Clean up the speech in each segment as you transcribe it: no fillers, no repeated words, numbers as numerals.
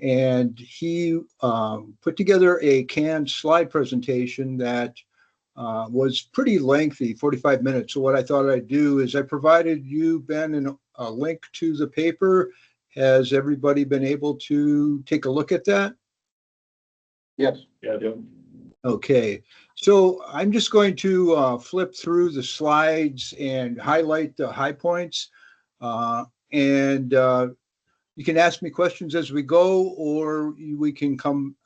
and he put together a canned slide presentation that was pretty lengthy, 45 minutes. So what I thought I'd do is I provided you, Ben, a link to the paper. Has everybody been able to take a look at that? Yes. Yeah, I do. Okay, so I'm just going to flip through the slides and highlight the high points. And you can ask me questions as we go, or we can come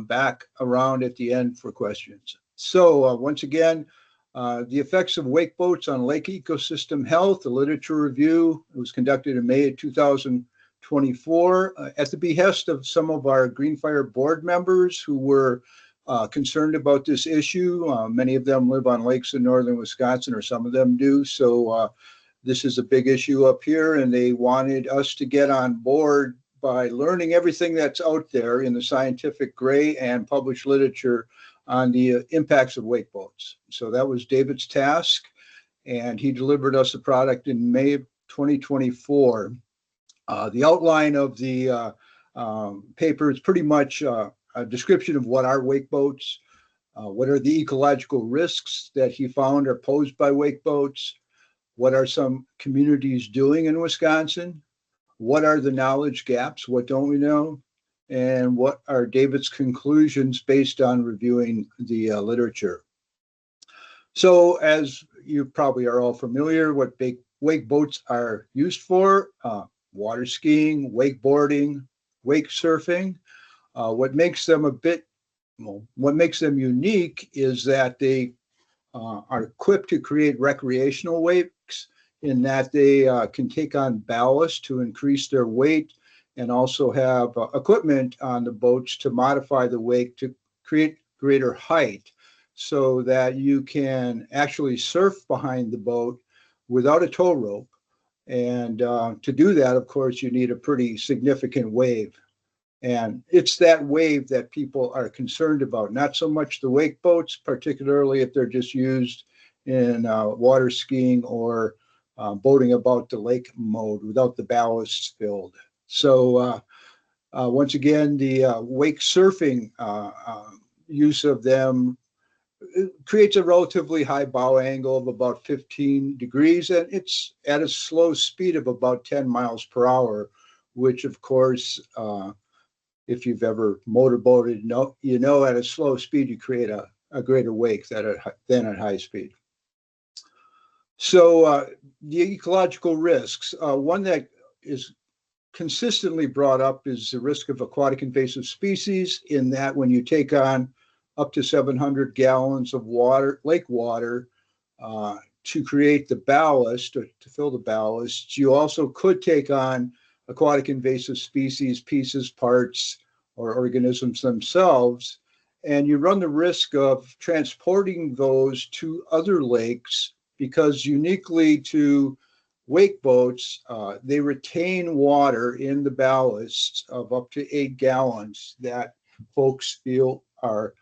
back around at the end for questions. So once again, the effects of wake boats on lake ecosystem health, the literature review, it was conducted in May of 2024 at the behest of some of our Greenfire board members who were concerned about this issue. Many of them live on lakes in northern Wisconsin, or some of them do. So this is a big issue up here, and they wanted us to get on board by learning everything that's out there in the scientific gray and published literature on the impacts of wake boats. So that was David's task, and he delivered us a product in May of 2024. The outline of the paper is pretty much a description of what are wake boats, what are the ecological risks that he found are posed by wake boats, what are some communities doing in Wisconsin, what are the knowledge gaps, what don't we know, and what are David's conclusions based on reviewing the literature. So as you probably are all familiar, what wake boats are used for: water skiing, wakeboarding, wake surfing. What makes them unique is that they are equipped to create recreational wakes, in that they can take on ballast to increase their weight, and also have equipment on the boats to modify the wake to create greater height, so that you can actually surf behind the boat without a tow rope. And to do that, of course, you need a pretty significant wave. And it's that wave that people are concerned about, not so much the wake boats, particularly if they're just used in water skiing or boating about the lake mode without the ballasts filled. So once again, the wake surfing use of them creates a relatively high bow angle of about 15 degrees, and it's at a slow speed of about 10 miles per hour, which of course, if you've ever motorboated, you know at a slow speed you create a greater wake than at high speed. So the ecological risks, one that is consistently brought up is the risk of aquatic invasive species, in that when you take on up to 700 gallons of water, lake water, to create the ballast, or to fill the ballast, you also could take on aquatic invasive species, pieces, parts, or organisms themselves, and you run the risk of transporting those to other lakes, because uniquely to wake boats, they retain water in the ballast of up to 8 gallons that folks feel are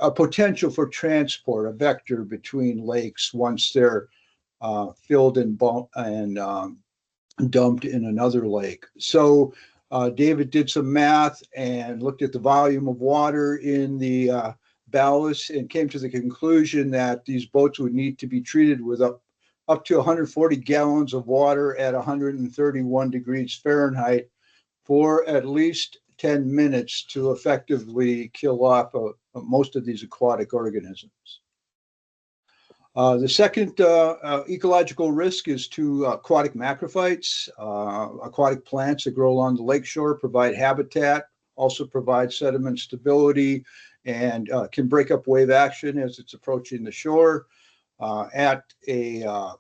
a potential for transport, a vector between lakes once they're filled and dumped in another lake. So David did some math and looked at the volume of water in the ballast, and came to the conclusion that these boats would need to be treated with up to 140 gallons of water at 131 degrees Fahrenheit for at least 10 minutes to effectively kill off most of these aquatic organisms. The second ecological risk is to aquatic macrophytes. Aquatic plants that grow along the lakeshore provide habitat, also provide sediment stability, and can break up wave action as it's approaching the shore. At a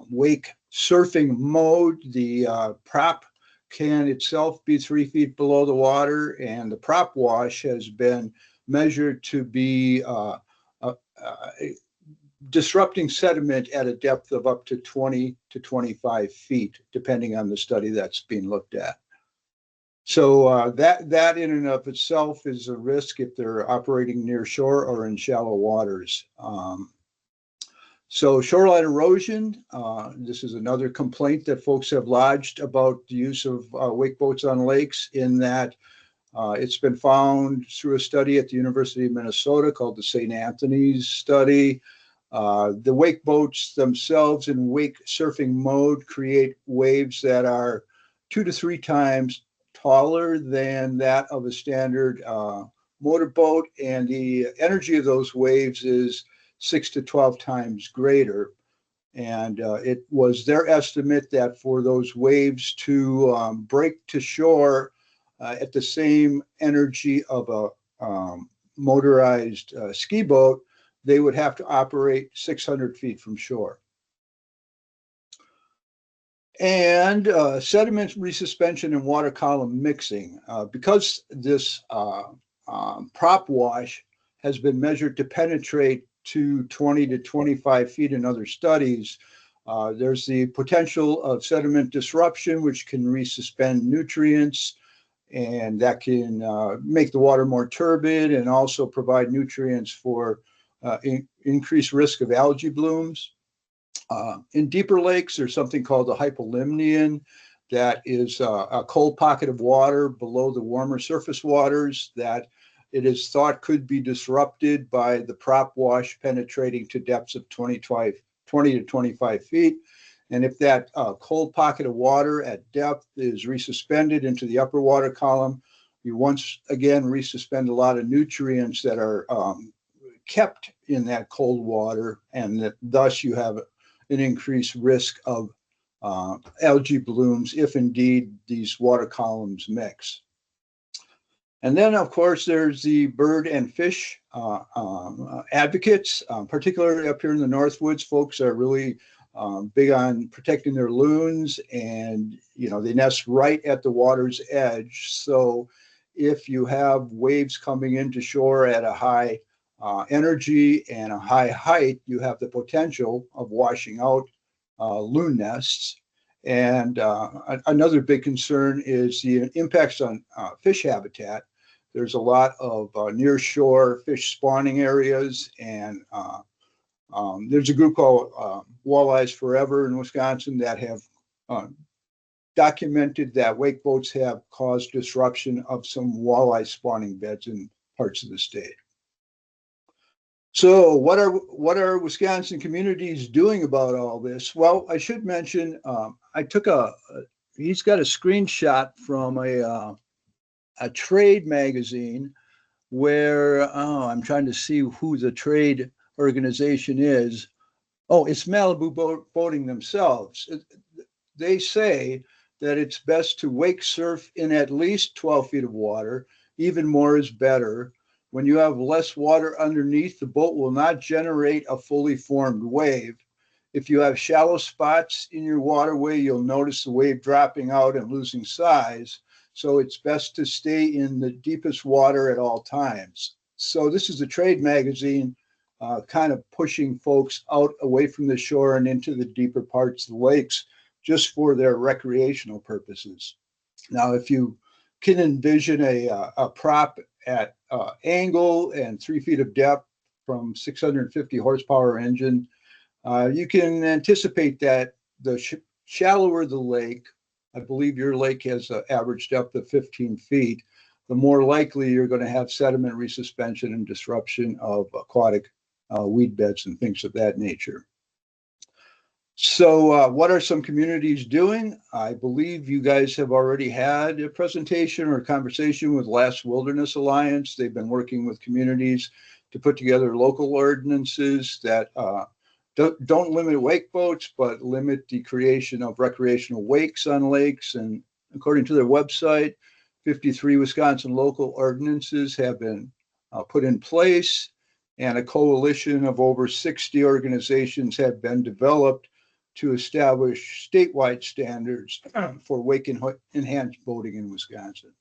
wake surfing mode, the prop can itself be 3 feet below the water, and the prop wash has been measured to be disrupting sediment at a depth of up to 20 to 25 feet, depending on the study that's being looked at. So that in and of itself is a risk if they're operating near shore or in shallow waters. So shoreline erosion, this is another complaint that folks have lodged about the use of wake boats on lakes, in that it's been found through a study at the University of Minnesota called the St. Anthony's study. The wake boats themselves in wake surfing mode create waves that are 2 to 3 times taller than that of a standard motorboat, and the energy of those waves is 6 to 12 times greater. And it was their estimate that for those waves to break to shore at the same energy of a motorized ski boat, they would have to operate 600 feet from shore. And sediment resuspension and water column mixing. Because this prop wash has been measured to penetrate to 20 to 25 feet in other studies, there's the potential of sediment disruption, which can resuspend nutrients, and that can make the water more turbid and also provide nutrients for increased risk of algae blooms. In deeper lakes, there's something called the hypolimnion, that is a cold pocket of water below the warmer surface waters that it is thought could be disrupted by the prop wash penetrating to depths of 20 to 25 feet. And if that cold pocket of water at depth is resuspended into the upper water column, you once again resuspend a lot of nutrients that are kept in that cold water, and thus you have an increased risk of algae blooms if indeed these water columns mix. And then, of course, there's the bird and fish advocates, particularly up here in the Northwoods. Folks are really big on protecting their loons, and they nest right at the water's edge. So if you have waves coming into shore at a high energy and a high height, you have the potential of washing out loon nests. And another big concern is the impacts on fish habitat. There's a lot of near shore fish spawning areas, and there's a group called Walleyes Forever in Wisconsin that have documented that wake boats have caused disruption of some walleye spawning beds in parts of the state. So what are Wisconsin communities doing about all this? Well, I should mention, I took he's got a screenshot from a trade magazine where, I'm trying to see who the trade organization is. Oh, it's Malibu Boating themselves. They say that it's best to wake surf in at least 12 feet of water. Even more is better. When you have less water underneath, the boat will not generate a fully formed wave. If you have shallow spots in your waterway, you'll notice the wave dropping out and losing size. So it's best to stay in the deepest water at all times. So this is a trade magazine kind of pushing folks out away from the shore and into the deeper parts of the lakes just for their recreational purposes. Now, if you can envision a prop at angle and 3 feet of depth from 650 horsepower engine, you can anticipate that the shallower the lake, I believe your lake has an average depth of 15 feet, the more likely you're going to have sediment resuspension and disruption of aquatic weed beds and things of that nature. So what are some communities doing? I believe you guys have already had a presentation or a conversation with Last Wilderness Alliance. They've been working with communities to put together local ordinances that don't limit wake boats, but limit the creation of recreational wakes on lakes. And according to their website, 53 Wisconsin local ordinances have been put in place, and a coalition of over 60 organizations have been developed to establish statewide standards for wake enhanced boating in Wisconsin.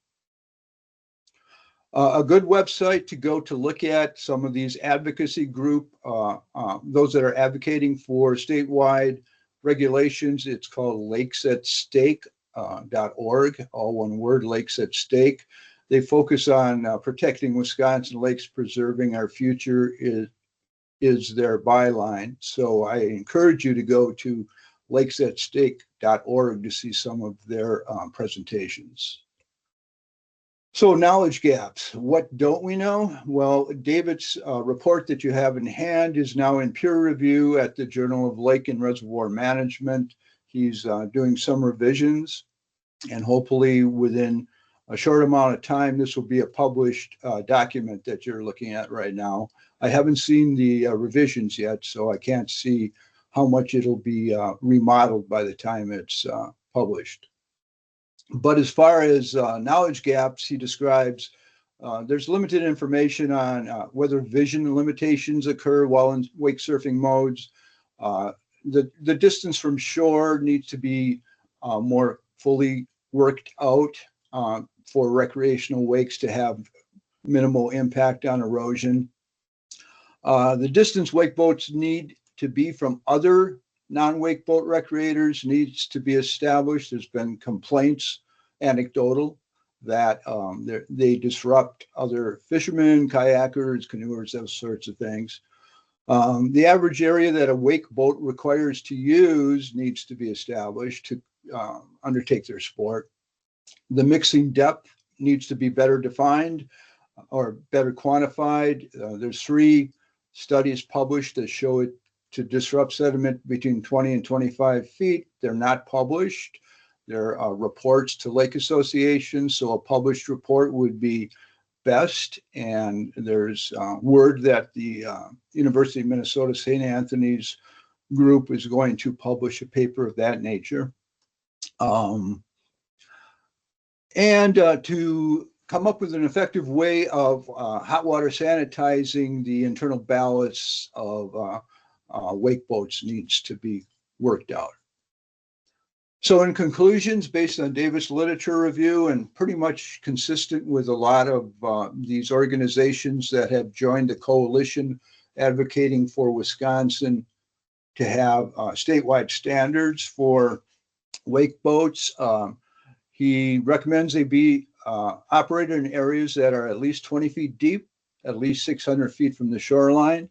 A good website to go to look at some of these advocacy group, those that are advocating for statewide regulations, it's called lakesatstake.org, all one word, Lakes at Stake. They focus on protecting Wisconsin lakes, preserving our future is their byline. So I encourage you to go to lakesatsstake.org to see some of their presentations. So knowledge gaps. What don't we know? Well, David's report that you have in hand is now in peer review at the Journal of Lake and Reservoir Management. He's doing some revisions, and hopefully within a short amount of time, this will be a published document that you're looking at right now. I haven't seen the revisions yet, so I can't see how much it'll be remodeled by the time it's published. But as far as knowledge gaps, he describes there's limited information on whether vision limitations occur while in wake surfing modes. The distance from shore needs to be more fully worked out for recreational wakes to have minimal impact on erosion. The distance wake boats need to be from other non-wake boat recreators needs to be established. There's been complaints, anecdotal, that they disrupt other fishermen, kayakers, canoers, those sorts of things. The average area that a wake boat requires to use needs to be established to undertake their sport. The mixing depth needs to be better defined or better quantified. There's 3 studies published that show it to disrupt sediment between 20 and 25 feet. They're not published. They're reports to lake associations, so a published report would be best. And there's word that the University of Minnesota St. Anthony's group is going to publish a paper of that nature. To come up with an effective way of hot water sanitizing the internal ballasts of wake boats needs to be worked out. So in conclusions, based on David's literature review and pretty much consistent with a lot of these organizations that have joined the coalition advocating for Wisconsin to have statewide standards for wake boats, he recommends they be operated in areas that are at least 20 feet deep, at least 600 feet from the shoreline.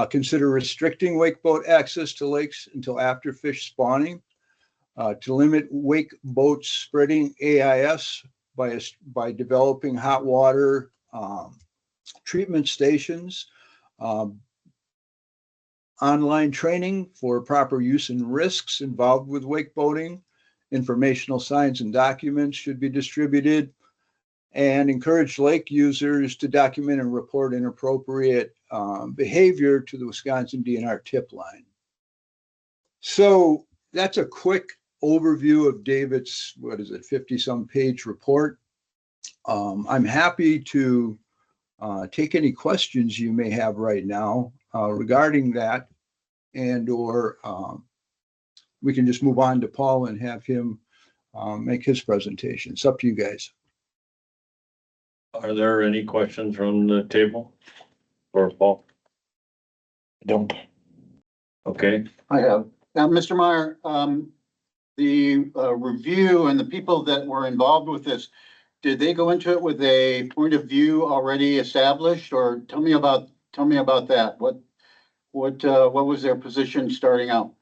Consider restricting wake boat access to lakes until after fish spawning. To limit wake boats spreading AIS by developing hot water treatment stations. Online training for proper use and risks involved with wake boating. Informational signs and documents should be distributed, and encourage lake users to document and report inappropriate behavior to the Wisconsin DNR tip line. So that's a quick overview of David's, 50-some page report. I'm happy to take any questions you may have right now regarding that, and or we can just move on to Paul and have him make his presentation. It's up to you guys. Are there any questions from the table for Paul? Don't. Okay. I have. Now, Mr. Meyer, the review and the people that were involved with this, did they go into it with a point of view already established, or tell me about that? What was their position starting out?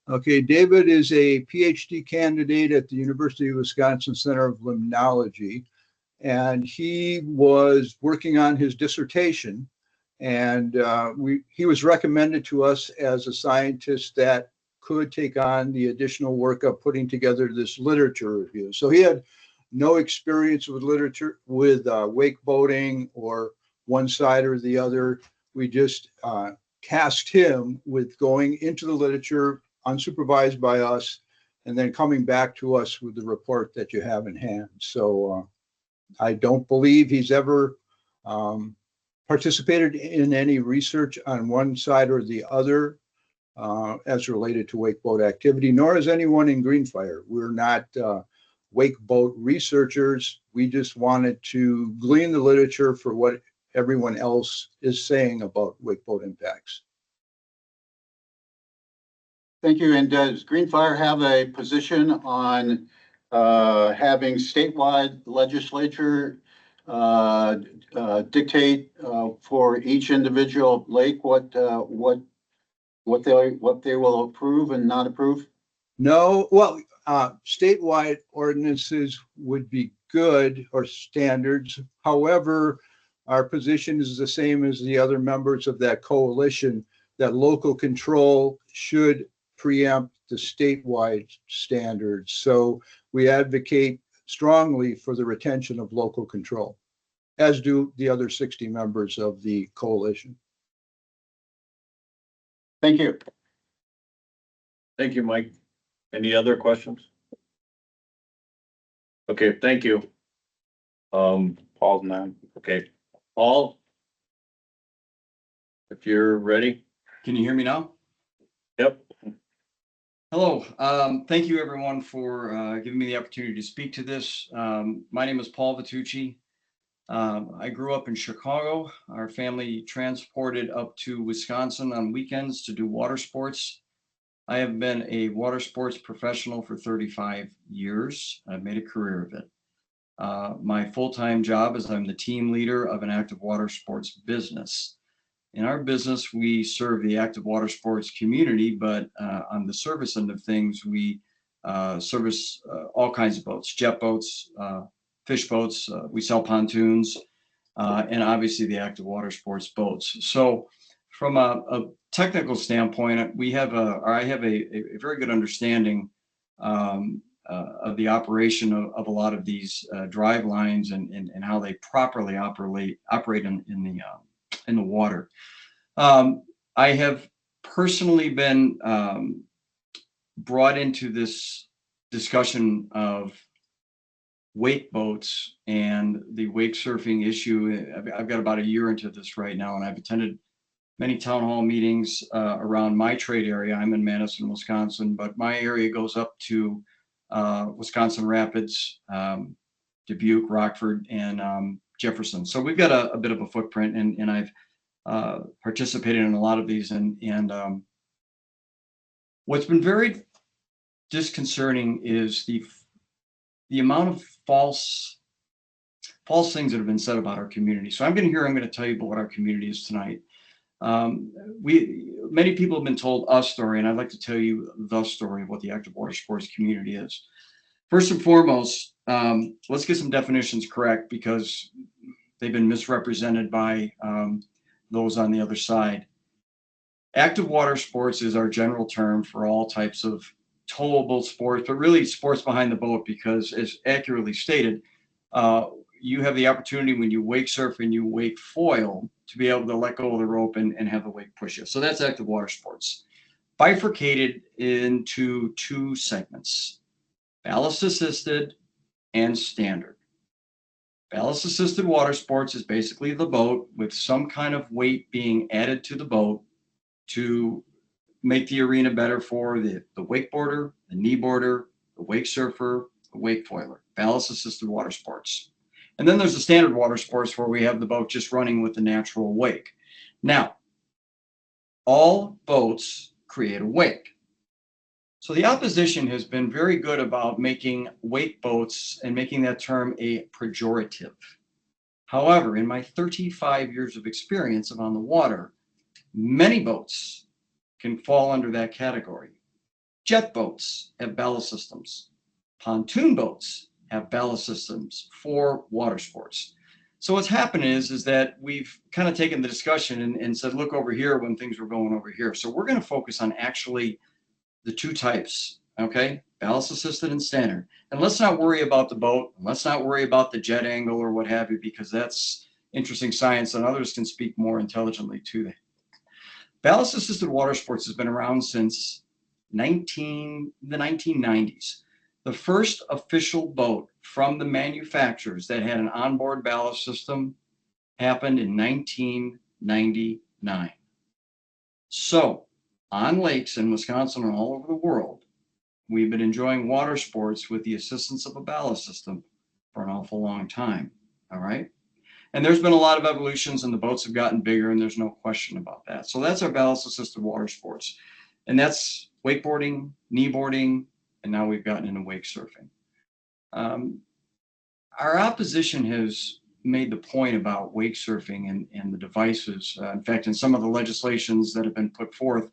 Okay, David is a PhD candidate at the University of Wisconsin Center of Limnology, and he was working on his dissertation, and he was recommended to us as a scientist that could take on the additional work of putting together this literature review. So he had no experience with literature, with wake boating or one side or the other. We just tasked him with going into the literature unsupervised by us, and then coming back to us with the report that you have in hand. So I don't believe he's ever participated in any research on one side or the other as related to wake boat activity, nor is anyone in Greenfire. We're not wake boat researchers. We just wanted to glean the literature for what everyone else is saying about wake boat impacts. Thank you. And does Greenfire have a position on having statewide legislature dictate for each individual lake what they will approve and not approve? No, well, statewide ordinances would be good, or standards. However, our position is the same as the other members of that coalition, that local control should preempt the statewide standards. So we advocate strongly for the retention of local control, as do the other 60 members of the coalition. Thank you. Thank you, Mike. Any other questions? Okay, thank you. Paul's none. Okay, Paul? If you're ready? Can you hear me now? Yep. Hello. Thank you everyone for giving me the opportunity to speak to this. My name is Paul Vitucci. I grew up in Chicago. Our family transported up to Wisconsin on weekends to do water sports. I have been a water sports professional for 35 years. I've made a career of it. My full-time job is I'm the team leader of an active water sports business. In our business, we serve the active water sports community, but on the service end of things, we service all kinds of boats, jet boats, fish boats. We sell pontoons, and obviously the active water sports boats. So from a technical standpoint, I have a very good understanding of the operation of a lot of these drive lines and how they properly operate in the water. I have personally been brought into this discussion of wake boats and the wake surfing issue. I've got about a year into this right now, and I've attended many town hall meetings around my trade area. I'm in Madison, Wisconsin, but my area goes up to Wisconsin Rapids, Dubuque, Rockford, and Jefferson. So we've got a bit of a footprint, and I've participated in a lot of these. And what's been very disconcerting is the amount of false things that have been said about our community. So I'm going to tell you about what our community is tonight. Many people have been told a story, and I'd like to tell you the story of what the active water sports community is. First and foremost, let's get some definitions correct, because they've been misrepresented by those on the other side. Active water sports is our general term for all types of towable sports, but really sports behind the boat, because as accurately stated, you have the opportunity when you wake surf and you wake foil to be able to let go of the rope and have the wake push you. So that's active water sports. Bifurcated into two segments: ballast assisted and standard. Ballast assisted water sports is basically the boat with some kind of weight being added to the boat to make the arena better for the wakeboarder, the kneeboarder, the wake surfer, the wake foiler. Ballast assisted water sports. And then there's the standard water sports, where we have the boat just running with the natural wake. Now, all boats create a wake. So the opposition has been very good about making wake boats and making that term a pejorative. However, in my 35 years of experience of on the water, many boats can fall under that category. Jet boats have ballast systems. Pontoon boats have ballast systems for water sports. So what's happened is that we've kind of taken the discussion and said, look over here when things were going over here. So we're going to focus on actually the two types, okay? Ballast assisted and standard. And let's not worry about the boat. Let's not worry about the jet angle or what have you, because that's interesting science and others can speak more intelligently to that. Ballast assisted water sports has been around since the 1990s. The first official boat from the manufacturers that had an onboard ballast system happened in 1999. So on lakes in Wisconsin and all over the world, we've been enjoying water sports with the assistance of a ballast system for an awful long time, all right? And there's been a lot of evolutions, and the boats have gotten bigger, and there's no question about that. So that's our ballast assisted water sports. And that's wakeboarding, kneeboarding, and now we've gotten into wake surfing. Our opposition has made the point about wake surfing and the devices. In fact, in some of the legislations that have been put forth,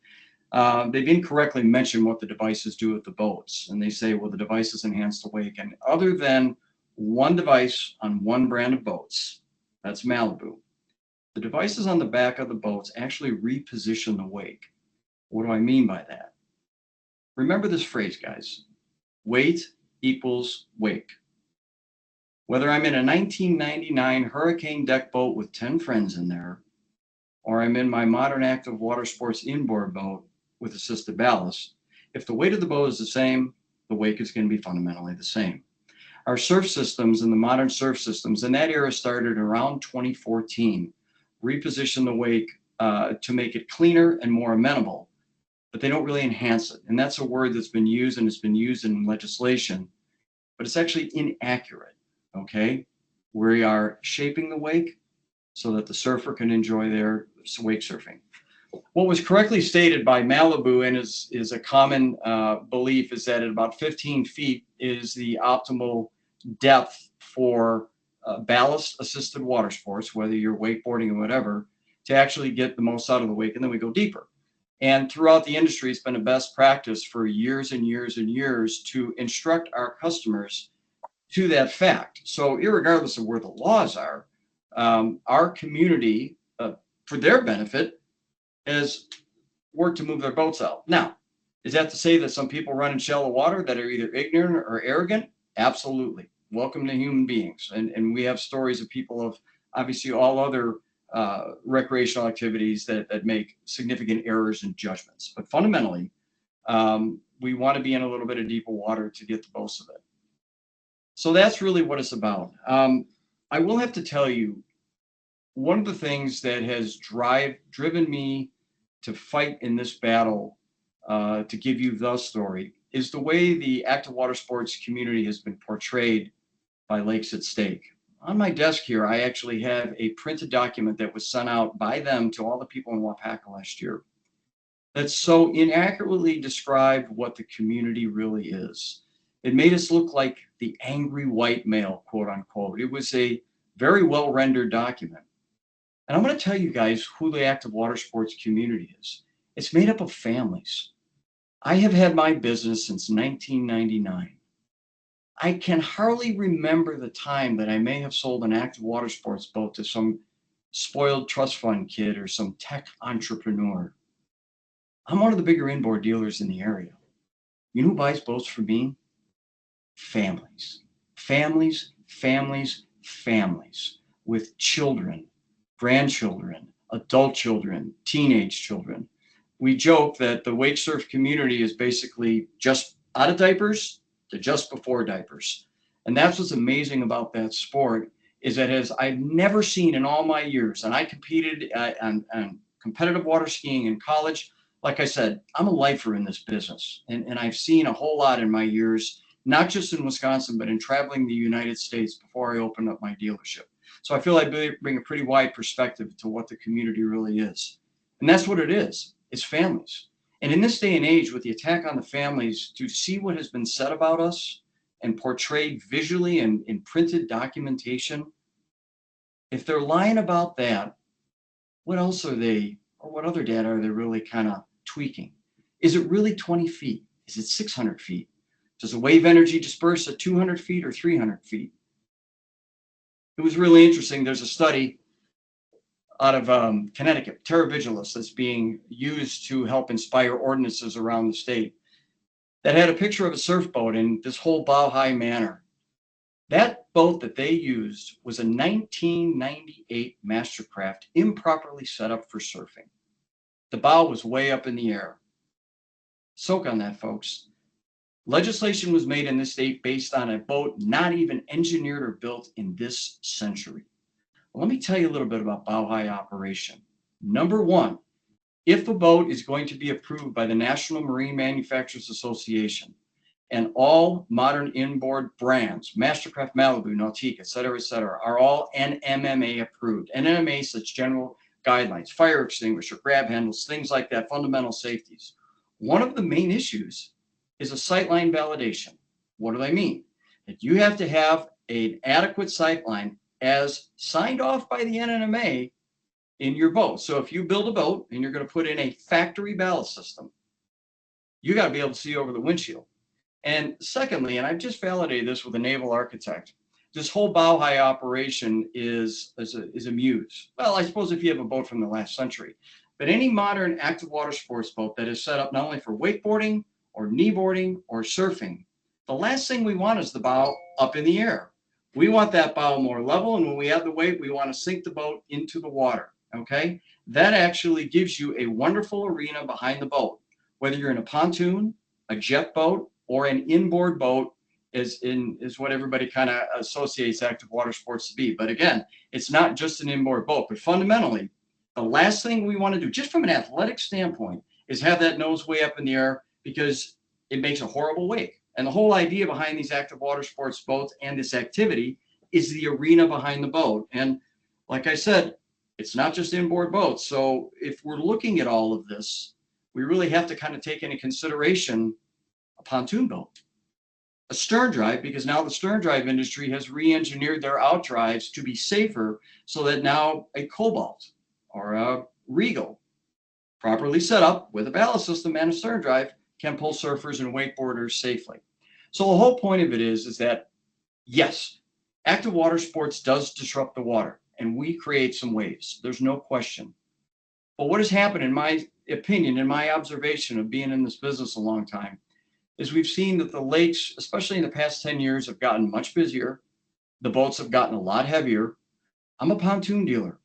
they've incorrectly mentioned what the devices do with the boats. And they say, well, the devices enhance the wake. And other than one device on one brand of boats, that's Malibu, the devices on the back of the boats actually reposition the wake. What do I mean by that? Remember this phrase, guys. Weight equals wake. Whether I'm in a 1999 Hurricane deck boat with 10 friends in there, or I'm in my modern active water sports inboard boat with assisted ballast, if the weight of the boat is the same, the wake is going to be fundamentally the same. Our surf systems and the modern surf systems in that era started around 2014, reposition the wake to make it cleaner and more amenable, but they don't really enhance it. And that's a word that's been used, and it's been used in legislation, but it's actually inaccurate, okay? We are shaping the wake so that the surfer can enjoy their wake surfing. What was correctly stated by Malibu and is a common belief is that at about 15 feet is the optimal depth for ballast assisted water sports, whether you're wakeboarding or whatever, to actually get the most out of the wake, and then we go deeper. And throughout the industry, it's been a best practice for years and years and years to instruct our customers to that fact. So irregardless of where the laws are, our community, for their benefit, has worked to move their boats out. Now, is that to say that some people run in shallow water that are either ignorant or arrogant? Absolutely. Welcome to human beings. And we have stories of people of obviously all other recreational activities that make significant errors in judgments. But fundamentally, we want to be in a little bit of deeper water to get the most of it. So that's really what it's about. I will have to tell you, one of the things that has driven me to fight in this battle, to give you the story, is the way the active water sports community has been portrayed by Lakes at Stake. On my desk here, I actually have a printed document that was sent out by them to all the people in Wapaka last year that so inaccurately described what the community really is. It made us look like the angry white male, quote unquote. It was a very well rendered document. And I'm going to tell you guys who the active water sports community is. It's made up of families. I have had my business since 1999. I can hardly remember the time that I may have sold an active water sports boat to some spoiled trust fund kid or some tech entrepreneur. I'm one of the bigger inboard dealers in the area. You know who buys boats from me? Families. Families, families, families with children, grandchildren, adult children, teenage children. We joke that the wake surf community is basically just out of diapers to just before diapers. And that's what's amazing about that sport, is that I've never seen in all my years, and I competed on competitive water skiing in college. Like I said, I'm a lifer in this business, and I've seen a whole lot in my years, not just in Wisconsin, but in traveling the United States before I opened up my dealership. So I feel I bring a pretty wide perspective to what the community really is. And that's what it is. It's families. And in this day and age, with the attack on the families, to see what has been said about us and portrayed visually and in printed documentation, if they're lying about that, what else are they, or what other data are they really kind of tweaking? Is it really 20 feet? Is it 600 feet? Does the wave energy disperse at 200 feet or 300 feet? It was really interesting. There's a study out of Connecticut, Terra Vigilis, that's being used to help inspire ordinances around the state, that had a picture of a surf boat in this whole bow high manner. That boat that they used was a 1998 Mastercraft, improperly set up for surfing. The bow was way up in the air. Soak on that, folks. Legislation was made in this state based on a boat not even engineered or built in this century. Well, let me tell you a little bit about bow high operation. Number one, if a boat is going to be approved by the National Marine Manufacturers Association and all modern inboard brands, Mastercraft, Malibu, Nautica, et cetera, are all NMMA approved. NMMA sets general guidelines, fire extinguisher, grab handles, things like that, fundamental safeties. One of the main issues is a sightline validation. What do I mean? That you have to have an adequate sightline as signed off by the NNMA in your boat. So if you build a boat and you're going to put in a factory ballast system, you got to be able to see over the windshield. And secondly, and I've just validated this with a naval architect, this whole bow high operation is a muse. Well, I suppose if you have a boat from the last century, but any modern active water sports boat that is set up not only for wakeboarding or kneeboarding or surfing, the last thing we want is the bow up in the air. We want that bow more level, and when we add the weight, we want to sink the boat into the water, okay? That actually gives you a wonderful arena behind the boat, whether you're in a pontoon, a jet boat, or an inboard boat is what everybody kind of associates active water sports to be. But again, it's not just an inboard boat, but fundamentally, the last thing we want to do, just from an athletic standpoint, is have that nose way up in the air because it makes a horrible wake. And the whole idea behind these active water sports boats and this activity is the arena behind the boat. And like I said, it's not just inboard boats. So if we're looking at all of this, we really have to kind of take into consideration a pontoon boat, a stern drive, because now the stern drive industry has re-engineered their outdrives to be safer so that now a Cobalt or a Regal, properly set up with a ballast system and a stern drive, can pull surfers and wakeboarders safely. So the whole point of it is that, yes, active water sports does disrupt the water, and we create some waves. There's no question. But what has happened, in my opinion, in my observation of being in this business a long time, is we've seen that the lakes, especially in the past 10 years, have gotten much busier. The boats have gotten a lot heavier. I'm a pontoon dealer.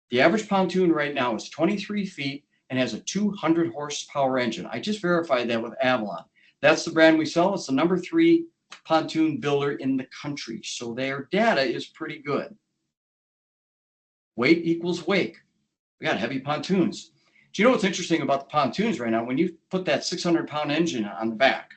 The average pontoon right now is 23 feet and has a 200 horsepower engine. I just verified that with Avalon. That's the brand we sell. It's the number 3 pontoon builder in the country. So their data is pretty good. Weight equals wake. We got heavy pontoons. Do you know what's interesting about the pontoons right now? When you put that 600-pound engine on the back,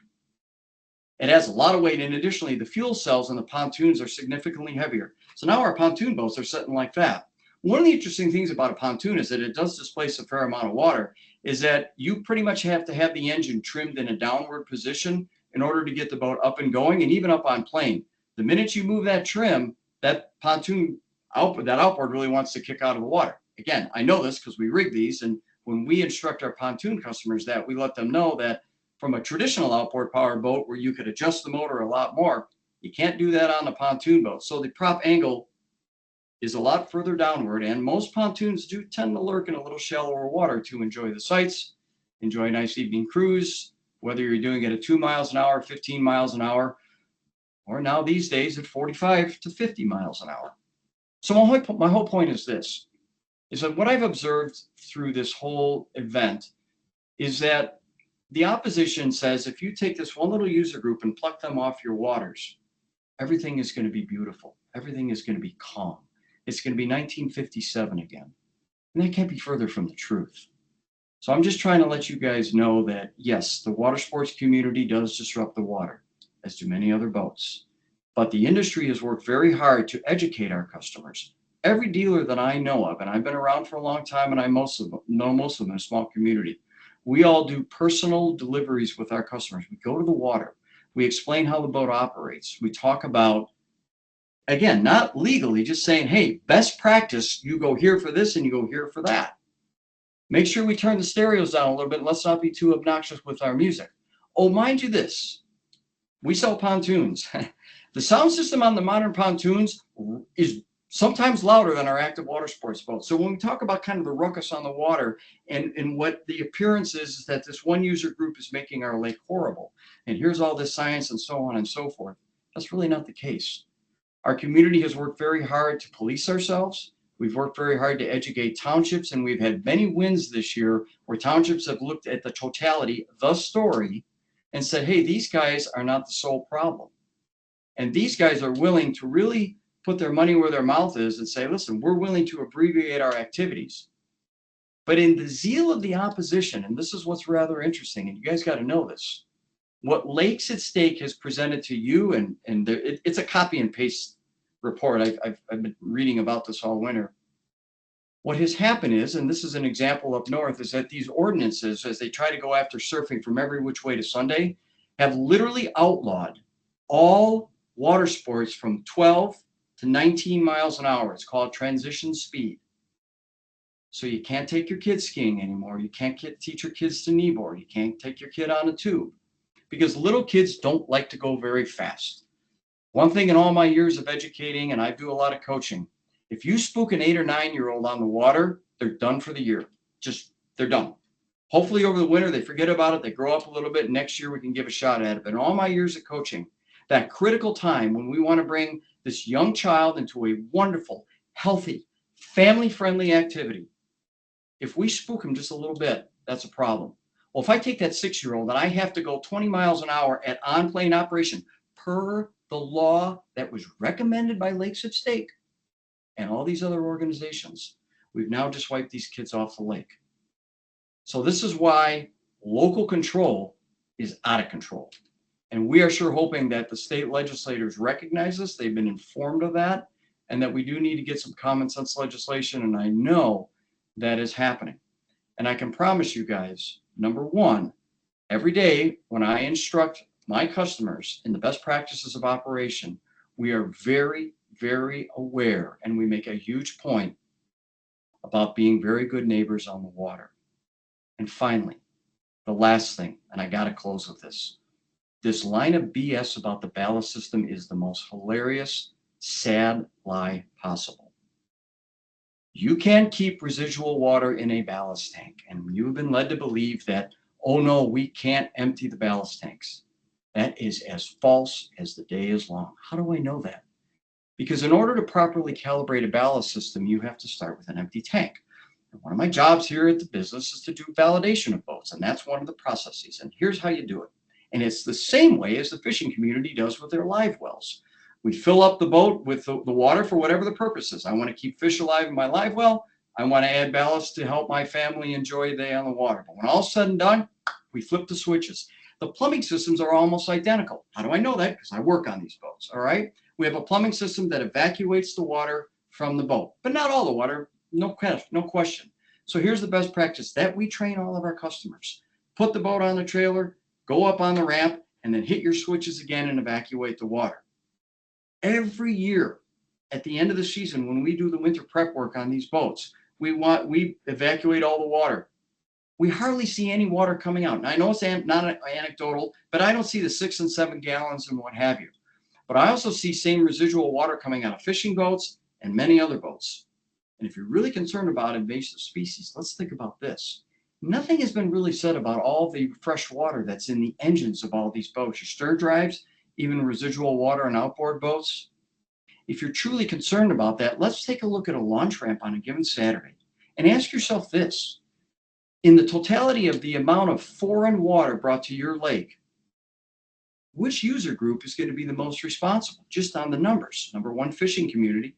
it has a lot of weight, and additionally, the fuel cells in the pontoons are significantly heavier. So now our pontoon boats are sitting like that. One of the interesting things about a pontoon is that it does displace a fair amount of water, is that you pretty much have to have the engine trimmed in a downward position in order to get the boat up and going, and even up on plane. The minute you move that trim, that pontoon outboard, that outboard really wants to kick out of the water. Again, I know this because we rig these, and when we instruct our pontoon customers that, we let them know that from a traditional outboard power boat where you could adjust the motor a lot more, you can't do that on a pontoon boat. So the prop angle is a lot further downward, and most pontoons do tend to lurk in a little shallower water to enjoy the sights, enjoy a nice evening cruise, whether you're doing it at 2 miles an hour, 15 miles an hour, or now these days at 45 to 50 miles an hour. So my whole point is this, is that what I've observed through this whole event is that the opposition says if you take this one little user group and pluck them off your waters, everything is going to be beautiful. Everything is going to be calm. It's going to be 1957 again. And that can't be further from the truth. So I'm just trying to let you guys know that, yes, the water sports community does disrupt the water, as do many other boats. But the industry has worked very hard to educate our customers. Every dealer that I know of, and I've been around for a long time, and I know most of them in a small community, we all do personal deliveries with our customers. We go to the water. We explain how the boat operates. We talk about, again, not legally, just saying, hey, best practice, you go here for this and you go here for that. Make sure we turn the stereos down a little bit. Let's not be too obnoxious with our music. Oh, mind you this, we sell pontoons. The sound system on the modern pontoons is sometimes louder than our active water sports boats. So when we talk about kind of the ruckus on the water and what the appearance is that this one user group is making our lake horrible, and here's all this science and so on and so forth, that's really not the case. Our community has worked very hard to police ourselves. We've worked very hard to educate townships, and we've had many wins this year where townships have looked at the totality, the story, and said, hey, these guys are not the sole problem. And these guys are willing to really put their money where their mouth is and say, listen, we're willing to abbreviate our activities. But in the zeal of the opposition, and this is what's rather interesting, and you guys got to know this, what Lakes at Stake has presented to you, and it's a copy and paste report. I've been reading about this all winter. What has happened is, and this is an example up north, is that these ordinances, as they try to go after surfing from every which way to Sunday, have literally outlawed all water sports from 12 to 19 miles an hour. It's called transition speed. So you can't take your kids skiing anymore. You can't teach your kids to kneeboard. You can't take your kid on a tube because little kids don't like to go very fast. One thing in all my years of educating, and I do a lot of coaching, if you spook an 8 or 9-year-old on the water, they're done for the year. They're done. Hopefully over the winter, they forget about it. They grow up a little bit. Next year, we can give a shot at it. But in all my years of coaching, that critical time when we want to bring this young child into a wonderful, healthy, family-friendly activity, if we spook them just a little bit, that's a problem. Well, if I take that 6-year-old and I have to go 20 miles an hour at on-plane operation per the law that was recommended by Lakes at Stake and all these other organizations, we've now just wiped these kids off the lake. So this is why local control is out of control. And we are sure hoping that the state legislators recognize this. They've been informed of that, and that we do need to get some common sense legislation. And I know that is happening. And I can promise you guys, number one, every day when I instruct my customers in the best practices of operation, we are very, very aware, and we make a huge point about being very good neighbors on the water. And finally, the last thing, and I got to close with this. This line of BS about the ballast system is the most hilarious, sad lie possible. You can't keep residual water in a ballast tank, and you've been led to believe that, oh no, we can't empty the ballast tanks. That is as false as the day is long. How do I know that? Because in order to properly calibrate a ballast system, you have to start with an empty tank. And one of my jobs here at the business is to do validation of boats, and that's one of the processes. And here's how you do it. And it's the same way as the fishing community does with their live wells. We fill up the boat with the water for whatever the purpose is. I want to keep fish alive in my live well. I want to add ballast to help my family enjoy a day on the water. But when all's said and done, we flip the switches. The plumbing systems are almost identical. How do I know that? Because I work on these boats, all right? We have a plumbing system that evacuates the water from the boat, but not all the water, no question. So here's the best practice that we train all of our customers. Put the boat on the trailer, go up on the ramp, and then hit your switches again and evacuate the water. Every year at the end of the season, when we do the winter prep work on these boats, we evacuate all the water. We hardly see any water coming out. And I know it's not anecdotal, but I don't see the 6 and 7 gallons and what have you. But I also see same residual water coming out of fishing boats and many other boats. And if you're really concerned about invasive species, let's think about this. Nothing has been really said about all the fresh water that's in the engines of all these boats, your stir drives, even residual water on outboard boats. If you're truly concerned about that, let's take a look at a launch ramp on a given Saturday and ask yourself this. In the totality of the amount of foreign water brought to your lake, which user group is going to be the most responsible? Just on the numbers. Number one, fishing community,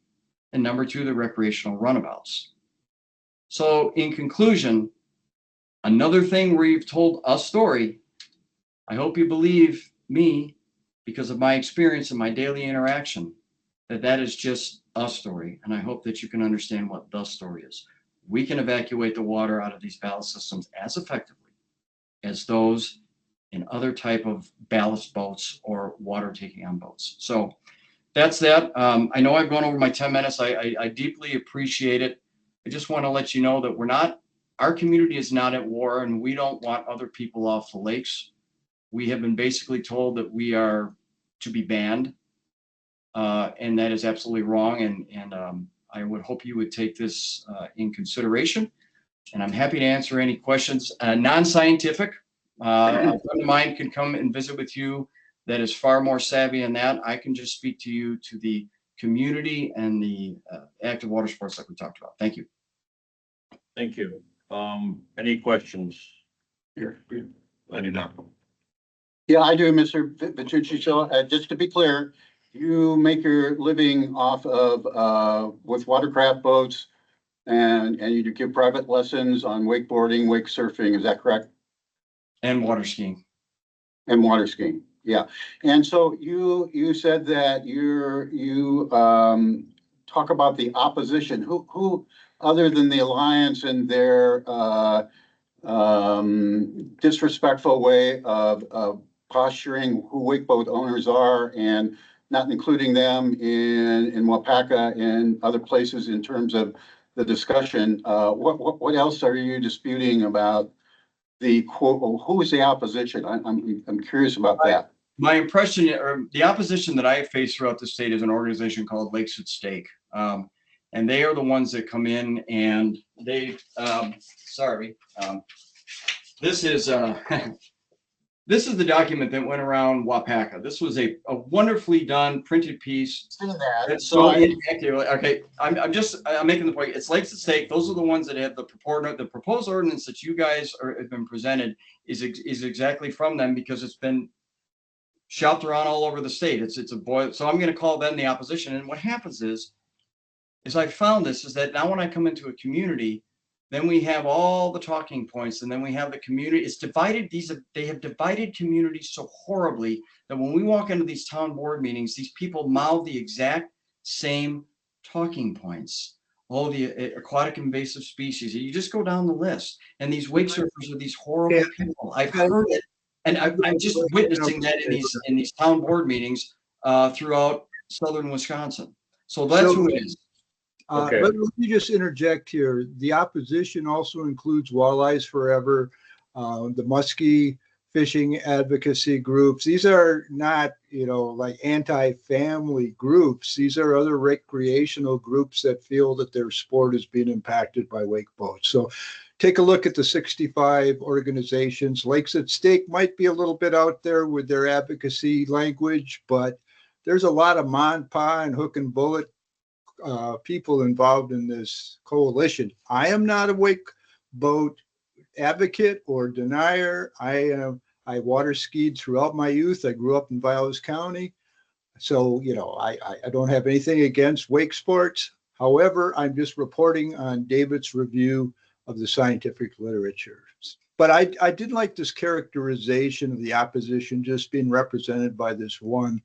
and number two, the recreational runabouts. So in conclusion, another thing where you've told a story, I hope you believe me because of my experience and my daily interaction, that is just a story. And I hope that you can understand what the story is. We can evacuate the water out of these ballast systems as effectively as those in other type of ballast boats or water taking on boats. So that's that. I know I've gone over my 10 minutes. I deeply appreciate it. I just want to let you know that our community is not at war, and we don't want other people off the lakes. We have been basically told that we are to be banned, and that is absolutely wrong. And I would hope you would take this in consideration. And I'm happy to answer any questions. Non-scientific, a friend of mine can come and visit with you that is far more savvy in that. I can just speak to you, to the community and the active water sports like we talked about. Thank you. Thank you. Any questions? Here, I do not. Yeah, I do, Mr. Vitucci. So just to be clear, you make your living off of with watercraft boats, and you do give private lessons on wakeboarding, wake surfing. Is that correct? And water skiing. And water skiing. Yeah. And so you said that you talk about the opposition. Who other than the Alliance and their disrespectful way of posturing who wakeboat owners are and not including them in Wapaka and other places in terms of the discussion. What else are you disputing about the quote? Who is the opposition? I'm curious about that. My impression, or the opposition that I face throughout the state, is an organization called Lakes at Stake. And they are the ones that come in and they, this is, this is the document that went around Wapaka. This was a wonderfully done printed piece. Seen that. It's so inaccurate. Okay, I'm making the point. It's Lakes at Stake. Those are the ones that have the proposed ordinance that you guys have been presented is exactly from them, because it's been shopped around all over the state. It's a boy. So I'm going to call them the opposition. And what happens is I found this is that now when I come into a community, then we have all the talking points, and then we have the community. It's divided. They have divided communities so horribly that when we walk into these town board meetings, these people mouth the exact same talking points. Oh, the aquatic invasive species. You just go down the list, and these wake surfers are these horrible people. I've heard it, and I'm just witnessing that in these town board meetings throughout southern Wisconsin. So that's who it is. Okay. But let me just interject here. The opposition also includes Walleyes Forever, the Muskie fishing advocacy groups. These are not, like anti-family groups. These are other recreational groups that feel that their sport is being impacted by wake boats. So take a look at the 65 organizations. Lakes at Stake might be a little bit out there with their advocacy language, but there's a lot of MonPA and Hook and Bullet people involved in this coalition. I am not a wake boat advocate or denier. I water skied throughout my youth. I grew up in Vilas County. So, I don't have anything against wake sports. However, I'm just reporting on David's review of the scientific literature. But I did like this characterization of the opposition just being represented by this one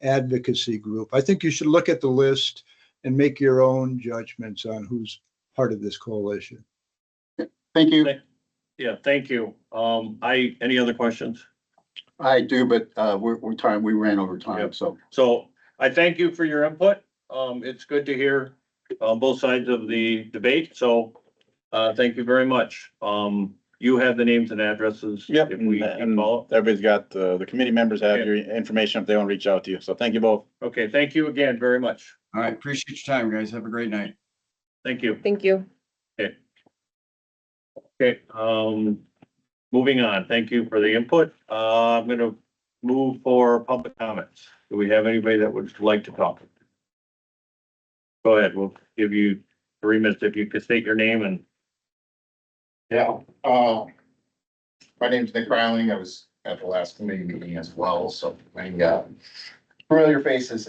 advocacy group. I think you should look at the list and make your own judgments on who's part of this coalition. Thank you. Yeah, thank you. Any other questions? I do, but we ran over time, Yep. so. I thank you for your input. It's good to hear both sides of the debate. So thank you very much. You have the names and addresses. Yep, If we and follow. everybody's got, the committee members have Yeah. your information if they want to reach out to you. So thank you both. Okay, thank you again very much. All right. Appreciate your time, guys. Have a great night. Thank you. Thank you. Okay, moving on. Thank you for the input. I'm gonna move for public comments. Do we have anybody that would like to talk? Go ahead. We'll give you 3 minutes if you could state your name and. Yeah, my name's Nick Riling. I was at the last committee meeting as well, so many familiar faces.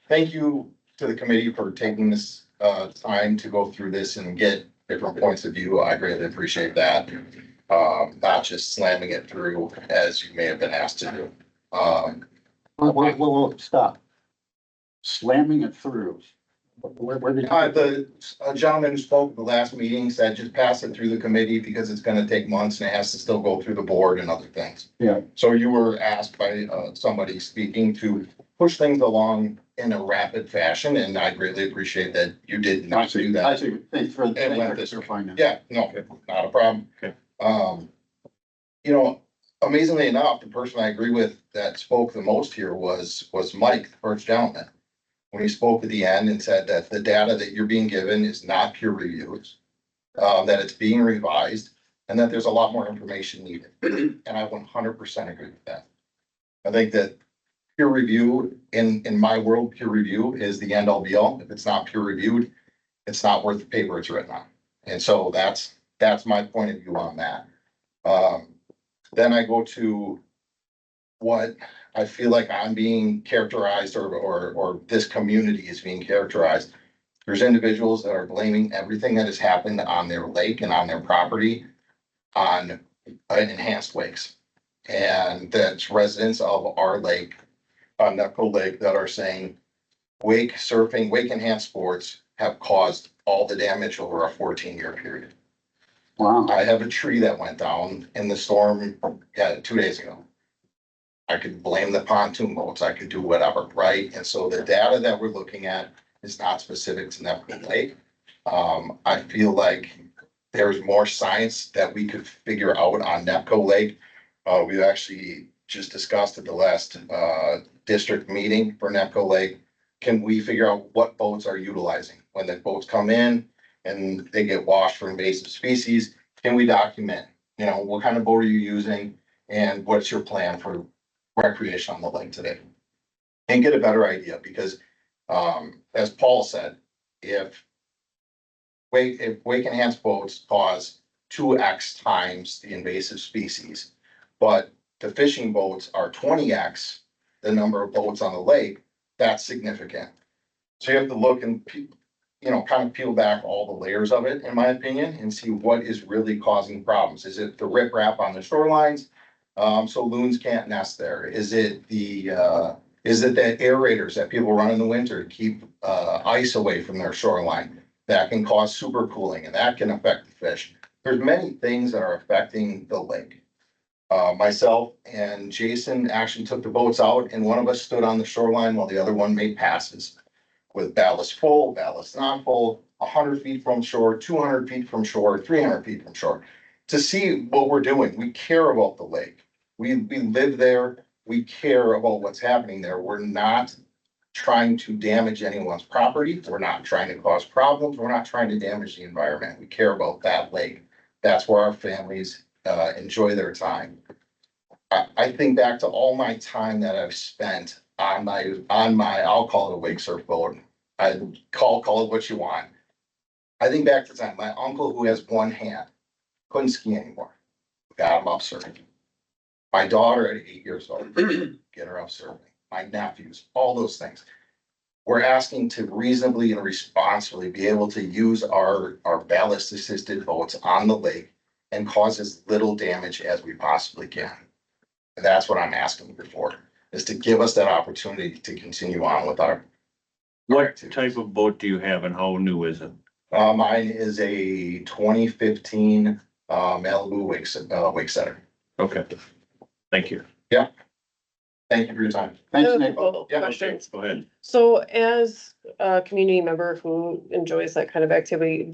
Thank you to the committee for taking this time to go through this and get different points of view. I greatly appreciate that. Not just slamming it through as you may have been asked to do. Whoa, stop. Slamming it through. Where did? The gentleman who spoke at the last meeting said just pass it through the committee because it's gonna take months and it has to still go through the board and other things. Yeah. So you were asked by somebody speaking to push things along in a rapid fashion, and I greatly appreciate that you did I not do see, that. I see. Thanks for went this clarifying that. Yeah, no, not a problem. Okay. Amazingly enough, the person I agree with that spoke the most here was Mike, the first gentleman. When he spoke at the end and said that the data that you're being given is not peer reviewed, that it's being revised, and that there's a lot more information needed. And I 100% agree with that. I think that peer review, in my world, peer review is the end all be all. If it's not peer reviewed, it's not worth the paper it's written on. And so that's my point of view on that. Then I go to what I feel like I'm being characterized or this community is being characterized. There's individuals that are blaming everything that has happened on their lake and on their property on enhanced wakes. And that's residents of our lake, Knuckle Lake, that are saying wake surfing, wake enhanced sports have caused all the damage over a 14-year period. Wow. I have a tree that went down in the storm 2 days ago. I could blame the pontoon boats, I could do whatever, right? And so the data that we're looking at is not specific to Neptune Lake. I feel like there's more science that we could figure out on Nepco Lake. We actually just discussed at the last, district meeting for Nepco Lake. Can we figure out what boats are utilizing? When the boats come in and they get washed for invasive species, can we document, you know, what kind of boat are you using? And what's your plan for recreation on the lake today? And get a better idea, because, as Paul said, if wake enhanced boats cause 2x times the invasive species, but the fishing boats are 20x the number of boats on the lake, that's significant. So you have to look and, you know, kind of peel back all the layers of it, in my opinion, and see what is really causing problems. Is it the riprap on the shorelines? So loons can't nest there. Is it the aerators that people run in the winter to keep, ice away from their shoreline? That can cause supercooling and that can affect the fish. There's many things that are affecting the lake. Myself and Jason actually took the boats out and one of us stood on the shoreline while the other one made passes with ballast full, ballast not full, 100 feet from shore, 200 feet from shore, 300 feet from shore, to see what we're doing. We care about the lake. We live there. We care about what's happening there. We're not trying to damage anyone's property. We're not trying to cause problems. We're not trying to damage the environment. We care about that lake. That's where our families enjoy their time. I think back to all my time that I've spent on my, I'll call it a wake surf boat. I call it what you want. I think back to the time, my uncle who has one hand, couldn't ski anymore. Got him up surfing. My daughter at 8 years old, get her up surfing. My nephews, all those things. We're asking to reasonably and responsibly be able to use our ballast assisted boats on the lake and cause as little damage as we possibly can. And that's what I'm asking for, is to give us that opportunity to continue on with our. What type of boat do you have and how new is it? Mine is a 2015 Malibu wake setter. Okay, thank you. Thank you for your time. Thanks, I have a Nick. couple Yeah, questions. Go ahead. So as a community member who enjoys that kind of activity,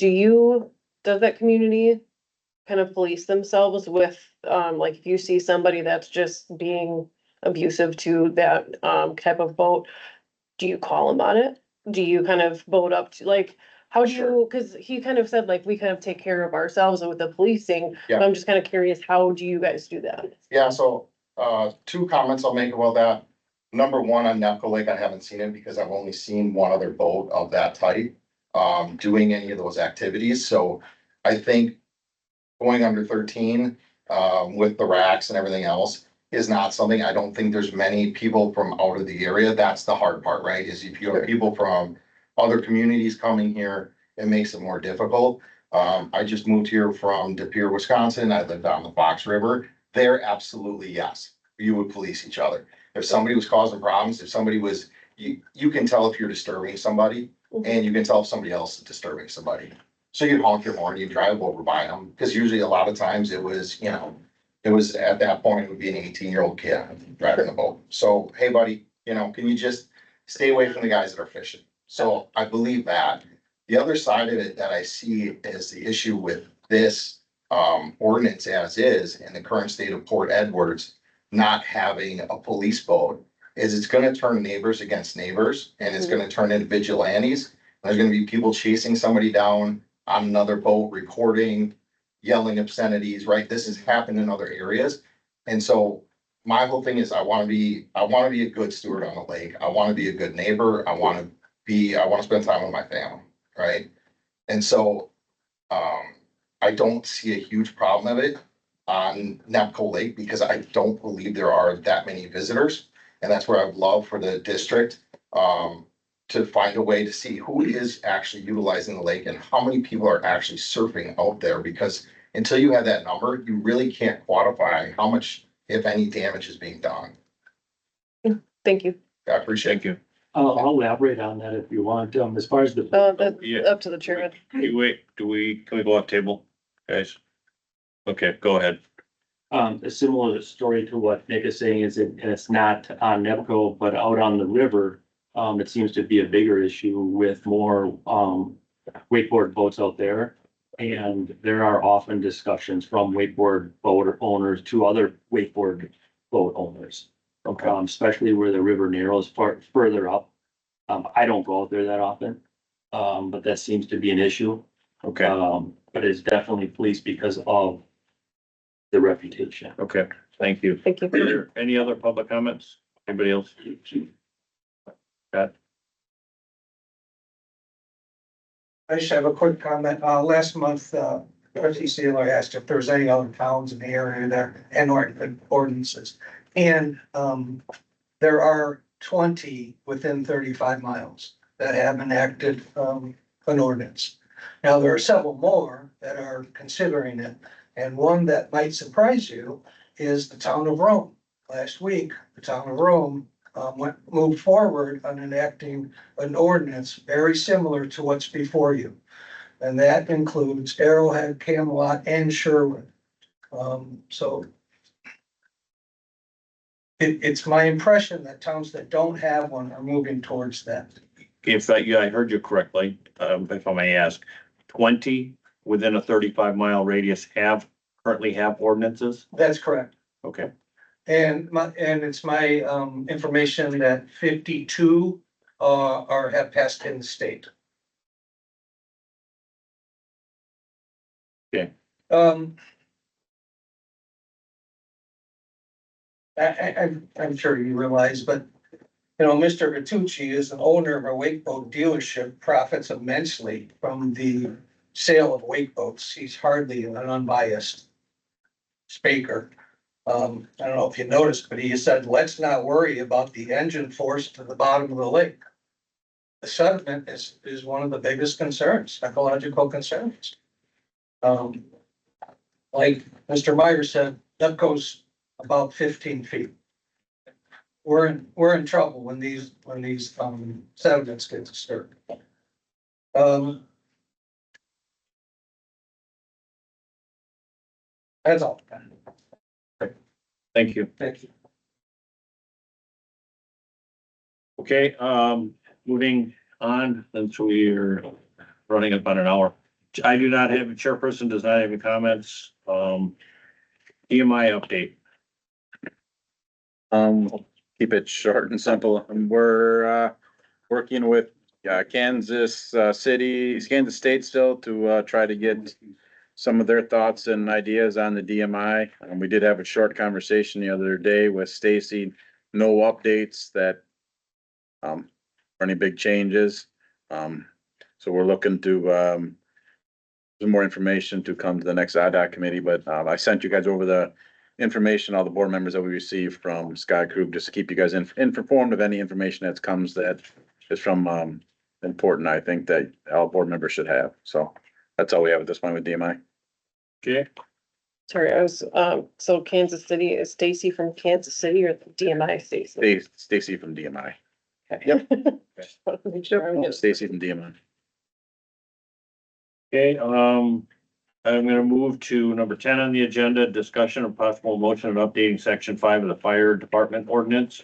does that community kind of police themselves with, like if you see somebody that's just being abusive to that, type of boat, do you call them on it? Do you kind of boat up to, like, how do you, cause he kind of said like, we kind of take care of ourselves with the policing. Yeah. But I'm just kind of curious, how do you guys do that? Yeah, so, two comments I'll make about that. Number one, on Nepco Lake, I haven't seen it because I've only seen one other boat of that type, doing any of those activities. So I think going under 13, with the racks and everything else is not something, I don't think there's many people from out of the area. That's the hard part, right? Is if you have people from other communities coming here, it makes it more difficult. I just moved here from De Pere, Wisconsin. I lived on the Fox River. There, absolutely, yes, you would police each other. If somebody was causing problems, if somebody was, you can tell if you're disturbing somebody and you can tell if somebody else is disturbing somebody. So you'd honk your horn, you'd drive over by them, because usually a lot of times it was, you know, it was at that point, it would be an 18-year-old kid driving the boat. So, hey, buddy, you know, can you just stay away from the guys that are fishing? So I believe that. The other side of it that I see as the issue with this ordinance as is in the current state of Port Edwards, not having a police boat, is it's gonna turn neighbors against neighbors, and it's gonna turn into vigilantes. There's gonna be people chasing somebody down on another boat, recording, yelling obscenities, right? This has happened in other areas. And so my whole thing is I wanna be a good steward on the lake. I wanna be a good neighbor. I wanna spend time with my family, right? And so, I don't see a huge problem of it on Nepco Lake because I don't believe there are that many visitors. And that's where I'd love for the district, to find a way to see who is actually utilizing the lake and how many people are actually surfing out there. Because until you have that number, you really can't quantify how much, if any, damage is being done. Thank you. I appreciate Thank you. I'll elaborate on that if you want, as far as the. That's Yeah. up to the chairman. Hey, wait, can we go off table, guys? Okay, go ahead. A similar story to what Nick is saying is and it's not on NEPCO, but out on the river. It seems to be a bigger issue with more, wakeboard boats out there. And there are often discussions from wakeboard boat owners to other wakeboard boat owners. Especially where the river narrows further up. I don't go out there that often, but that seems to be an issue. Okay, But it's definitely police because of the reputation. okay, thank you. Thank you. Are there any other public comments? Anybody else? Pat? I just have a quick comment. Last month, trustee Sealer asked if there was any other towns in the area that and ordinances. And, there are 20 within 35 miles that have enacted, an ordinance. Now, there are several more that are considering it. And one that might surprise you is the town of Rome. Last week, the town of Rome, moved forward on enacting an ordinance very similar to what's before you. And that includes Arrowhead, Camelot, and Sherwood. So it's my impression that towns that don't have one are moving towards that. In fact, yeah, I heard you correctly, if I may ask, 20 within a 35-mile radius currently have ordinances? That's correct. Okay, And it's my information that 52 have passed in the state. Okay. I'm sure you realize, but you know, Mr. Vitucci is an owner of a wakeboat dealership, profits immensely from the sale of wakeboats. He's hardly an unbiased speaker. I don't know if you noticed, but he said, let's not worry about the engine force to the bottom of the lake. The sediment is one of the biggest concerns, ecological concerns. Like Mr. Meyer said, NEPCO's about 15 feet. We're in trouble when these sediments get disturbed. That's all. thank you. Thank you. Okay, moving on, since we are running about an hour. I do not have, chairperson does not have any comments. EMI update. Keep it short and simple. We're, working with, Kansas State still to, try to get some of their thoughts and ideas on the DMI. We did have a short conversation the other day with Stacy. No updates that, or any big changes. So we're looking to, some more information to come to the next IDOT committee, but, I sent you guys over the information, all the board members that we received from Sky Group, just to keep you guys informed of any information that comes that is from, important, I think that all board members should have. So that's all we have at this point with DMI. Okay, Sorry, I was, so Kansas City, is Stacy from Kansas City or the DMI Stacy? Stacy from DMI. Yep. Stacy from DMI. okay, I'm gonna move to number 10 on the agenda, discussion of possible motion of updating section 5 of the fire department ordinance.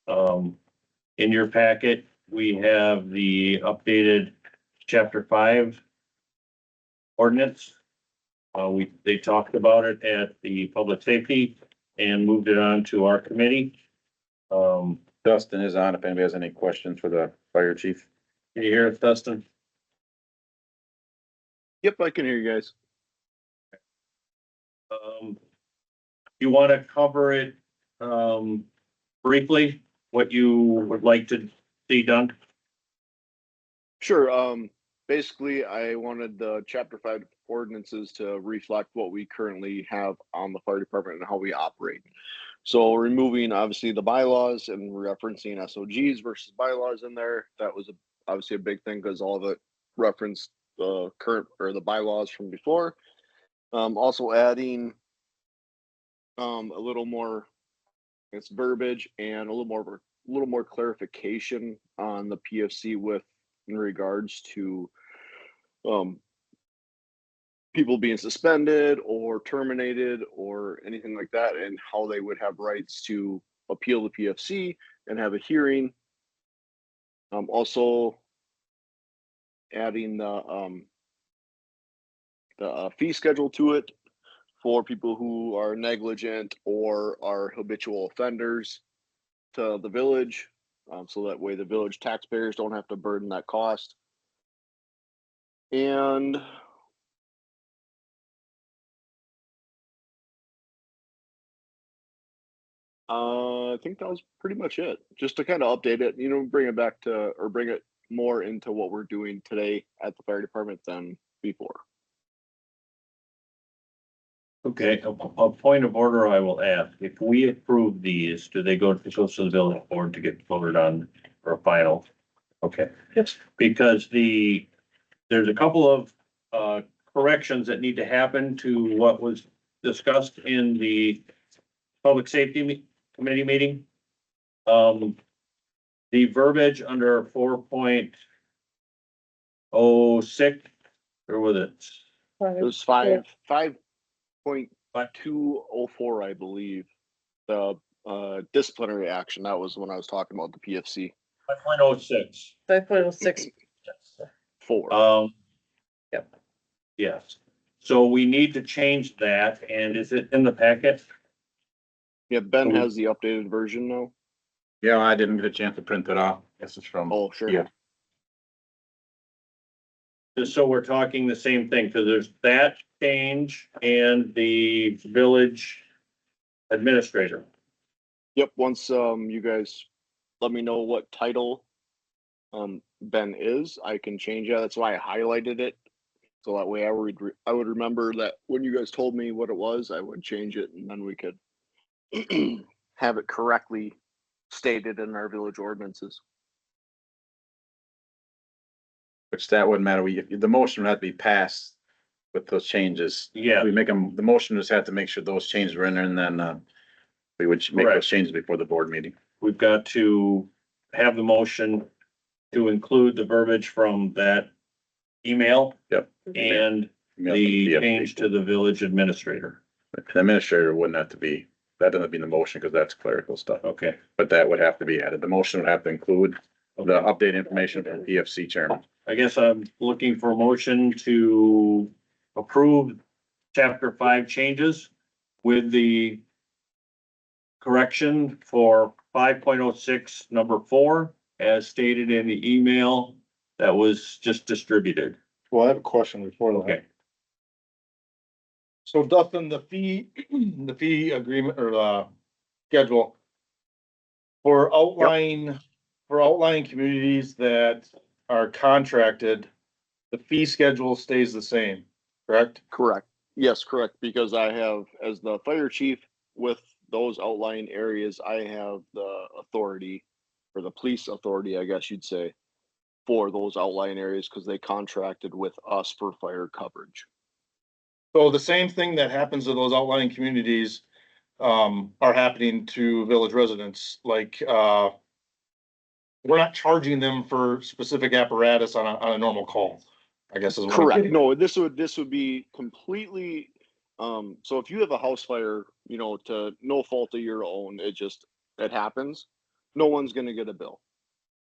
In your packet, we have the updated chapter 5 ordinance. They talked about it at the public safety and moved it on to our committee. Dustin is on if anybody has any questions for the fire chief. Can you hear us, Dustin? Yep, I can hear you guys. You want to cover it, briefly, what you would like to see done? Sure. Basically, I wanted the chapter 5 ordinances to reflect what we currently have on the fire department and how we operate. So removing obviously the bylaws and referencing SOGs versus bylaws in there. That was obviously a big thing because all of it referenced the current or the bylaws from before. Also adding a little more, it's verbiage and a little more clarification on the PFC with in regards to people being suspended or terminated or anything like that, and how they would have rights to appeal the PFC and have a hearing. Also adding the fee schedule to it for people who are negligent or are habitual offenders to the village. So that way the village taxpayers don't have to burden that cost. And I think that was pretty much it. Just to kind of update it, bring it back to, or bring it more into what we're doing today at the fire department than before. Okay, a point of order I will ask, if we approve these, do they go to the village board to get voted on for a final? Okay. Yes. Because there's a couple of corrections that need to happen to what was discussed in the public safety committee meeting. The verbiage under 4.06, or was it? It was 5.204, I believe. The disciplinary action. That was when I was talking about the PFC 5.06. 5.06. 4. Yep. Yes. So we need to change that, and is it in the packet? Yeah, Ben has the updated version now. Yeah, I didn't get a chance to print it off. This is from. Oh, sure. Yeah. Just so we're talking the same thing, because there's that change and the village administrator. Yep. Once you guys let me know what title Ben is, I can change that. That's why I highlighted it. So that way I would remember that when you guys told me what it was, I would change it, and then we could have it correctly stated in our village ordinances. Which that wouldn't matter. The motion would have to be passed with those changes. Yeah. We make them, the motion just had to make sure those changes were in there, and then we would make Correct. those changes before the board meeting. We've got to have the motion to include the verbiage from that email. Yep. And the change to the village administrator. The administrator wouldn't have to be, that doesn't be in the motion because that's clerical stuff, Okay. but that would have to be added. The motion would have to include the updated information from PFC chairman. I guess I'm looking for a motion to approve chapter 5 changes with the correction for 5.06 number 4 as stated in the email that was just distributed. Well, I have a question before that. Okay. So Dustin, the fee agreement or schedule for outlying communities that are contracted, the fee schedule stays the same, correct? Correct. Yes, correct. Because I have, as the fire chief with those outlying areas, I have the authority, or the police authority, I guess you'd say, for those outlying areas because they contracted with us for fire coverage. So the same thing that happens to those outlying communities are happening to village residents, like we're not charging them for specific apparatus on a normal call, I guess is what I'm Correct. getting at. No, this would be completely, so if you have a house fire, to no fault of your own, it happens, no one's gonna get a bill.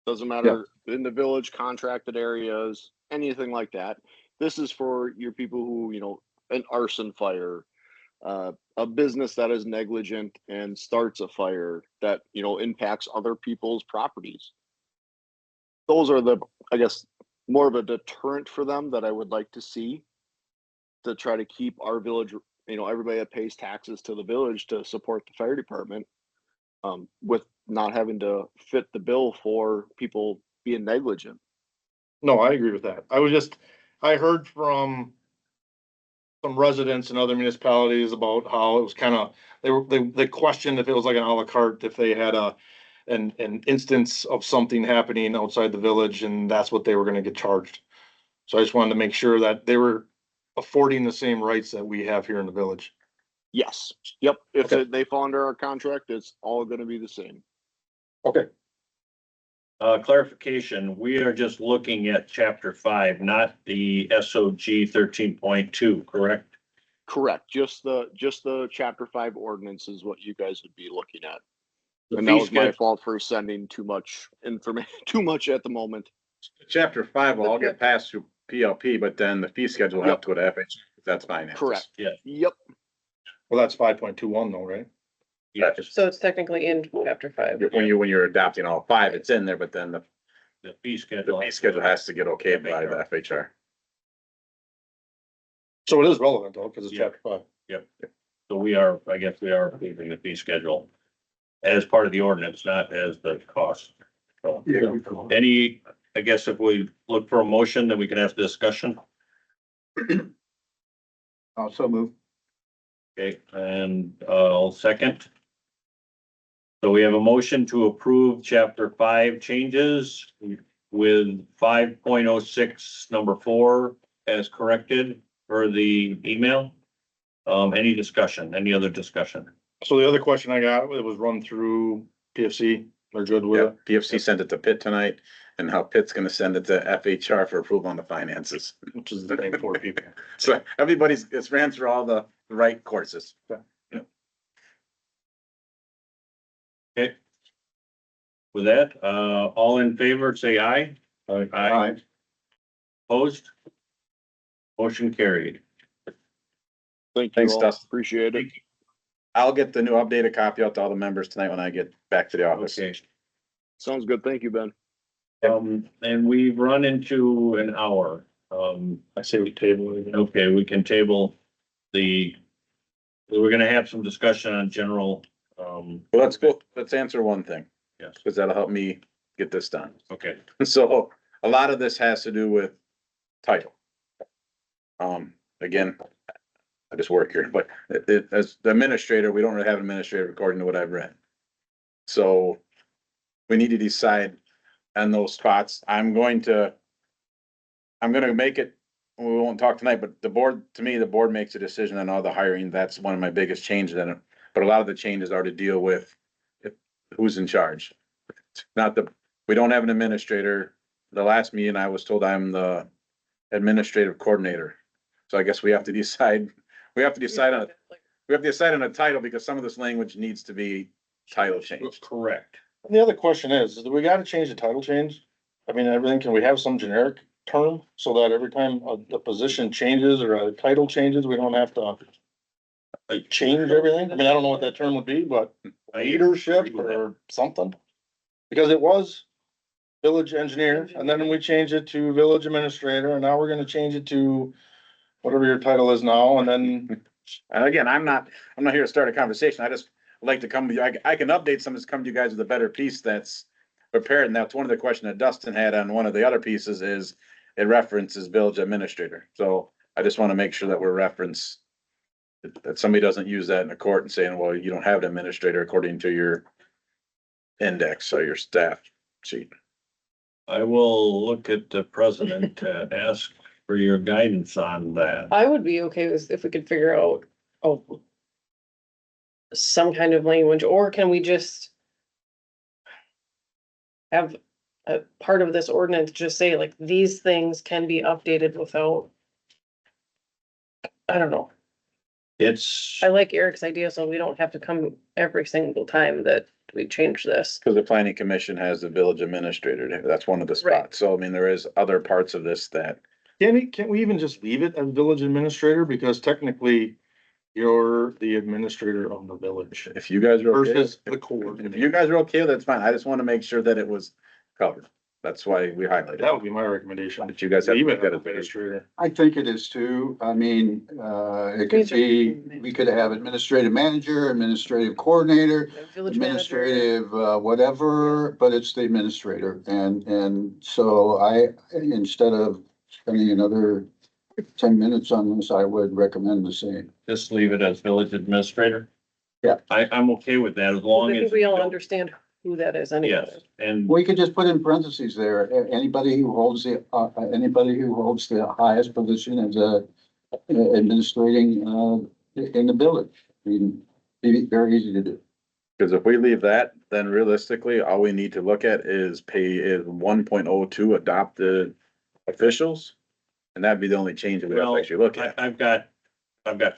Doesn't matter in the village, contracted areas, anything like that. This is for your people who, an arson fire, a business that is negligent and starts a fire that, impacts other people's properties. Those are I guess, more of a deterrent for them that I would like to see to try to keep our village, everybody that pays taxes to the village to support the fire department, with not having to fit the bill for people being negligent. No, I agree with that. I heard from some residents in other municipalities about how it was kind of, they questioned if it was like an à la carte, if they had an instance of something happening outside the village and that's what they were gonna get charged. So I just wanted to make sure that they were affording the same rights that we have here in the village. Yes. Yep. If Okay. they fall under our contract, it's all going to be the same. Okay. clarification, we are just looking at chapter 5, not the SOG 13.2, correct? Correct, just the chapter 5 ordinance is what you guys would be looking at. The And that fee was my schedule, fault for sending too much information, too much at the moment. Chapter 5 will all get passed through PLP, but then the fee schedule will have to go to FH. That's finances. Correct. Yeah. Yep, Well, that's 5.21 though, right? yeah, So it's technically in chapter 5. When you're adopting all 5, it's in there, but then the the fee the schedule. fee schedule has to get okayed by the FHR. So it is relevant though, because it's Yeah. chapter 5. So we are, I guess we are approving the fee schedule as part of the ordinance, not as the cost. So, any, I guess if we look for a motion, then we can have discussion. Also move. Okay, and I'll second. So we have a motion to approve chapter 5 changes with 5.06 number 4 as corrected for the email. Any discussion, any other discussion? So the other question I got, it was run through PFC. They're good with Yeah, it. PFC sent it to Pitt tonight, and how Pitt's gonna send it to FHR for approval on the finances. Which is the same four people. So it's ran through all the right courses. Okay. With that, all in favor, say aye. Aye. Opposed? Motion carried. thank you Thanks, all, Dustin. appreciate it. I'll get the new updated copy out to all the members tonight when I get back to the office. Okay, Sounds good, thank you, Ben. and we've run into an hour. I say we table it. Okay, we can table we're gonna have some discussion on general, Well, let's answer one thing, yes, because that'll help me get this done. okay. So a lot of this has to do with title. Again, I just work here, but as the administrator, we don't really have an administrator according to what I've read. So we need to decide on those spots. I'm gonna make it, we won't talk tonight, but the board makes a decision on all the hiring. That's one of my biggest changes in it. But a lot of the changes are to deal with who's in charge. We don't have an administrator. The last meeting I was told I'm the administrative coordinator. So I guess we have to decide on a title because some of this language needs to be title changed. Correct. And the other question is, do we gotta change the title change? I mean, everything, can we have some generic term so that every time a position changes or a title changes, we don't have to change everything? I mean, I don't know what that term would be, but leadership or something? Because it was village engineer, and then we changed it to village administrator, and now we're gonna change it to whatever your title is now, and then, And again, I'm not here to start a conversation. I just like to come to you. I can update some, just come to you guys with a better piece that's prepared. And that's one of the questions that Dustin had on one of the other pieces is it references village administrator. So I just want to make sure that we're that somebody doesn't use that in a court and saying, well, you don't have an administrator according to your index or your staff sheet. I will look at the president to ask for your guidance on that. I would be okay with if we could figure out, some kind of language, or can we just have a part of this ordinance just say like, these things can be updated without, I don't know. It's, I like Eric's idea, so we don't have to come every single time that we change this. Because the planning commission has the village administrator. That's one of the Right. spots. So I mean, there is other parts of this that can't we even just leave it as village administrator? Because technically, you're the administrator of the village if you guys are okay. versus the If coordinator. you guys are okay, that's fine. I just want to make sure that it was covered. That's why we highlighted That it. would be my recommendation. But you guys have to Leave it look at as it. administrator. I think it is too. I mean, it could be, we could have administrative manager, administrative coordinator, Village manager. administrative, whatever, but it's the administrator. And so instead of spending another 10 minutes on this, I would recommend the same. just leave it as village administrator. Yeah. I'm okay with that as long I as. think we all understand who that is anyway. Yes, and We could just put in parentheses there, anybody who holds the highest position as administrating, in the village. I mean, it'd be very easy to do. Because if we leave that, then realistically, all we need to look at is 1.02 adopted officials. And that'd be the only change that we have Well, to actually look at. I've got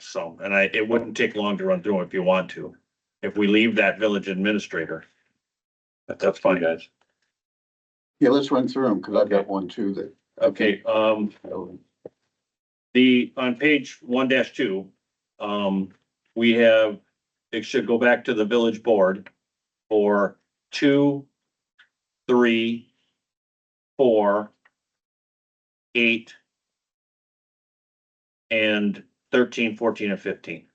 some, and it wouldn't take long to run through them if you want to. If we leave that village administrator, that's fine, guys. Yeah, let's run through them, because I've got one too that. Okay, on page 1-2, we have, it should go back to the village board for 2, 3, 4, 8, and 13, 14, and 15.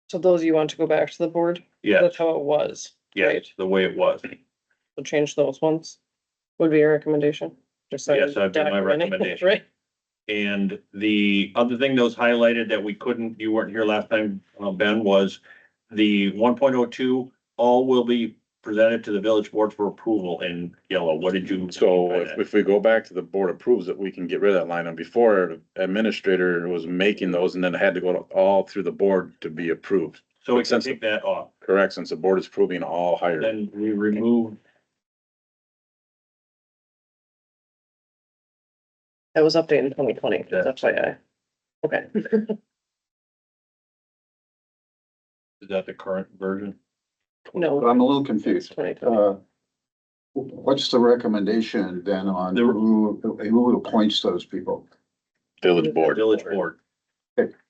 So those you want to go back to the board? Yes, That's how it was, yes, right? the way it was. So change those ones would be your recommendation? Just so Yes, that'd be my documenting, recommendation. Right? And the other thing that was highlighted that we couldn't, you weren't here last time, Ben, was the 1.02, all will be presented to the village board for approval in yellow. What did you? So mean by if, that? if we go back to the board approves it, we can get rid of that line. And before administrator was making those and then it had to go all through the board to be approved. So we But can since take that off. Correct, since the board is approving all hires. Then we remove, That was updated in 2020, that's why okay. is that the current version? No, I'm a little it's confused. 2020. What's the recommendation then on who appoints those people? Village board. Village board.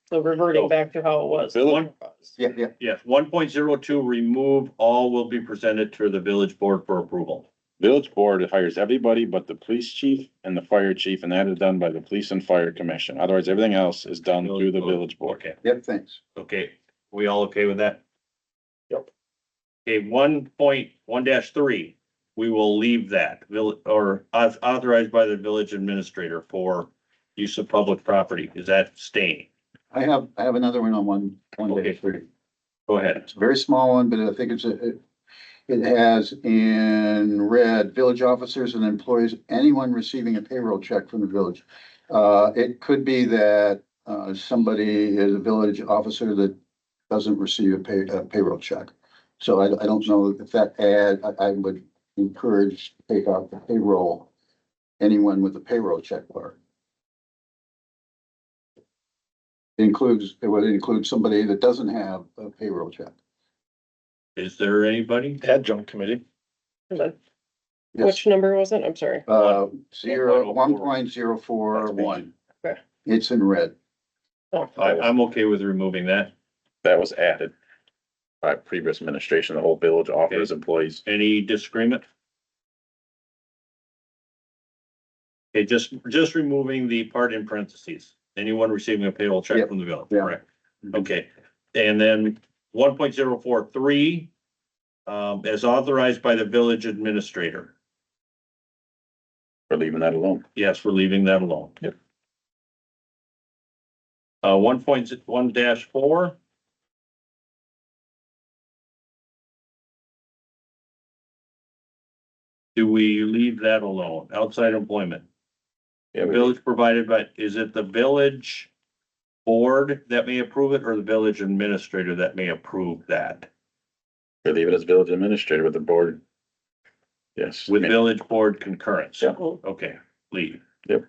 So reverting back to how it was. Village- Yeah, yeah. Yes, 1.02, remove all will be presented to the village board for approval. Village board hires everybody but the police chief and the fire chief, and that is done by the police and fire commission. Otherwise, everything else is done through the village board. Okay, Yep, thanks. okay, we all okay with that? Yep. Okay, 1.1-3, we will leave that, authorized by the village administrator for use of public property. Is that staying? I have another one on one Okay. day three. Go ahead. It's a very small one, but I think it has in red, village officers and employees, anyone receiving a payroll check from the village. It could be that, somebody is a village officer that doesn't receive a payroll check. So I don't know if that I would encourage to take out the payroll, anyone with a payroll check part. It would include somebody that doesn't have a payroll check. Is there anybody? Adjunct committee. Yes. Which number was it? I'm sorry. 1.041. Okay. It's in red. Oh, I'm okay with removing that. That was added by previous administration, the whole village offers employees. Any disagreement? Okay, just removing the part in parentheses. Anyone receiving a payroll check Yep. from the village, Yeah. correct? Okay, and then 1.043, as authorized by the village administrator. We're leaving that alone. Yes, we're leaving that alone. Yep. 1.1-4. Do we leave that alone? Outside employment? Yeah, we Village provided, but is it the village board that may approve it or the village administrator that may approve that? leave it as village administrator with the board. Yes. With village board concurrence? Yeah. Okay, leave. Yep.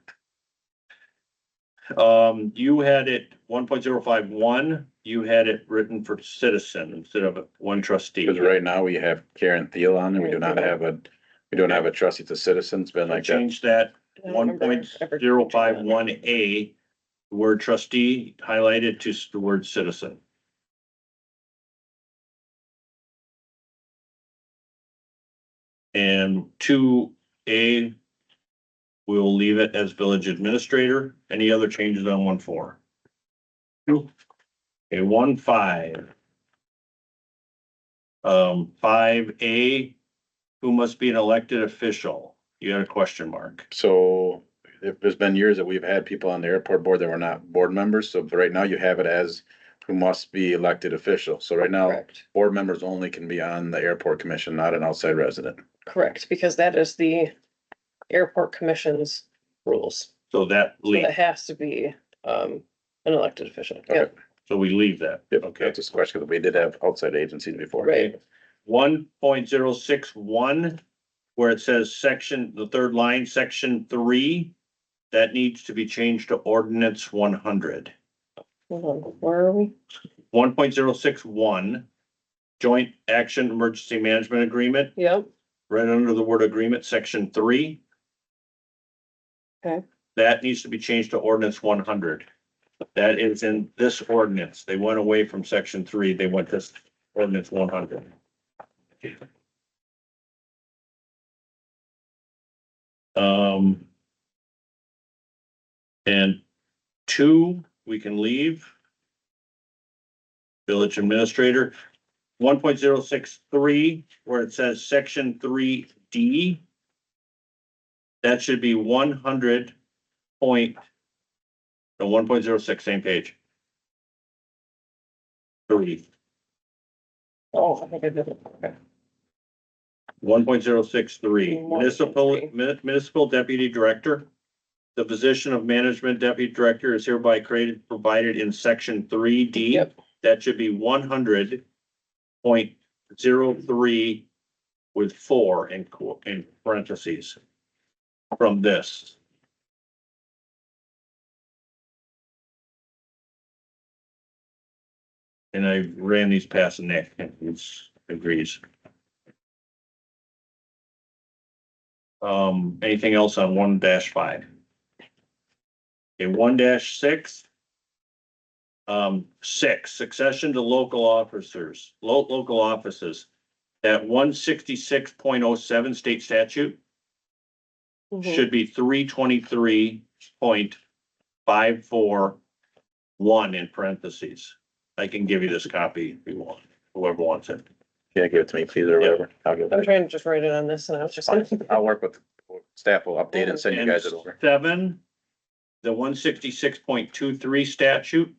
You had it 1.051, you had it written for citizen instead of one trustee. Because right now we have Karen Thiel on there. We do not have a trustee. It's a citizen. It's been I like that. changed that I don't remember ever changing that. 1.051A, the word trustee highlighted to the word citizen. And 2A, we'll leave it as village administrator. Any other changes on 1.4? Nope. Okay, 1.5. 5A, who must be an elected official? You had a question mark. So if there's been years that we've had people on the airport board that were not board members, so right now you have it as who must be elected official. So right now, Correct. board members only can be on the airport commission, not an outside resident. Correct, because that is the airport commission's rules. So that So leave. that has to be, an elected official. Okay. Yep. So we leave that. Yep, Okay. that's just a question, because we did have outside agencies before. Right. 1.061, where it says section, the third line, section 3, that needs to be changed to ordinance 100. Hold on, where are we? 1.061, joint action emergency management agreement, Yep, right under the word agreement, section 3. okay, That needs to be changed to ordinance 100. That is in this ordinance. They went away from section 3. They went to ordinance 100. And 2, we can leave. Village administrator, 1.063, where it says section 3D. That should be 100 point, no, 1.06, same page. 3. oh, I think I did it, okay. 1.063, municipal deputy director. The position of management deputy director is hereby created, provided in section 3D. Yep. That should be 100.03 with 4 in parentheses from this. And I ran these past Nick, and he agrees. Anything else on 1-5? Okay, 1-6. 6, succession to local officers, local offices. That 166.07 state statute Mhm. should be 323.541 in parentheses. I can give you this copy if you want, whoever wants it. Yeah, give it to me, please, or whatever. I'll give I'm it. trying to just write it on this and I was just. I'll work with staff, will update and send you guys it over. 7, the 166.23 statute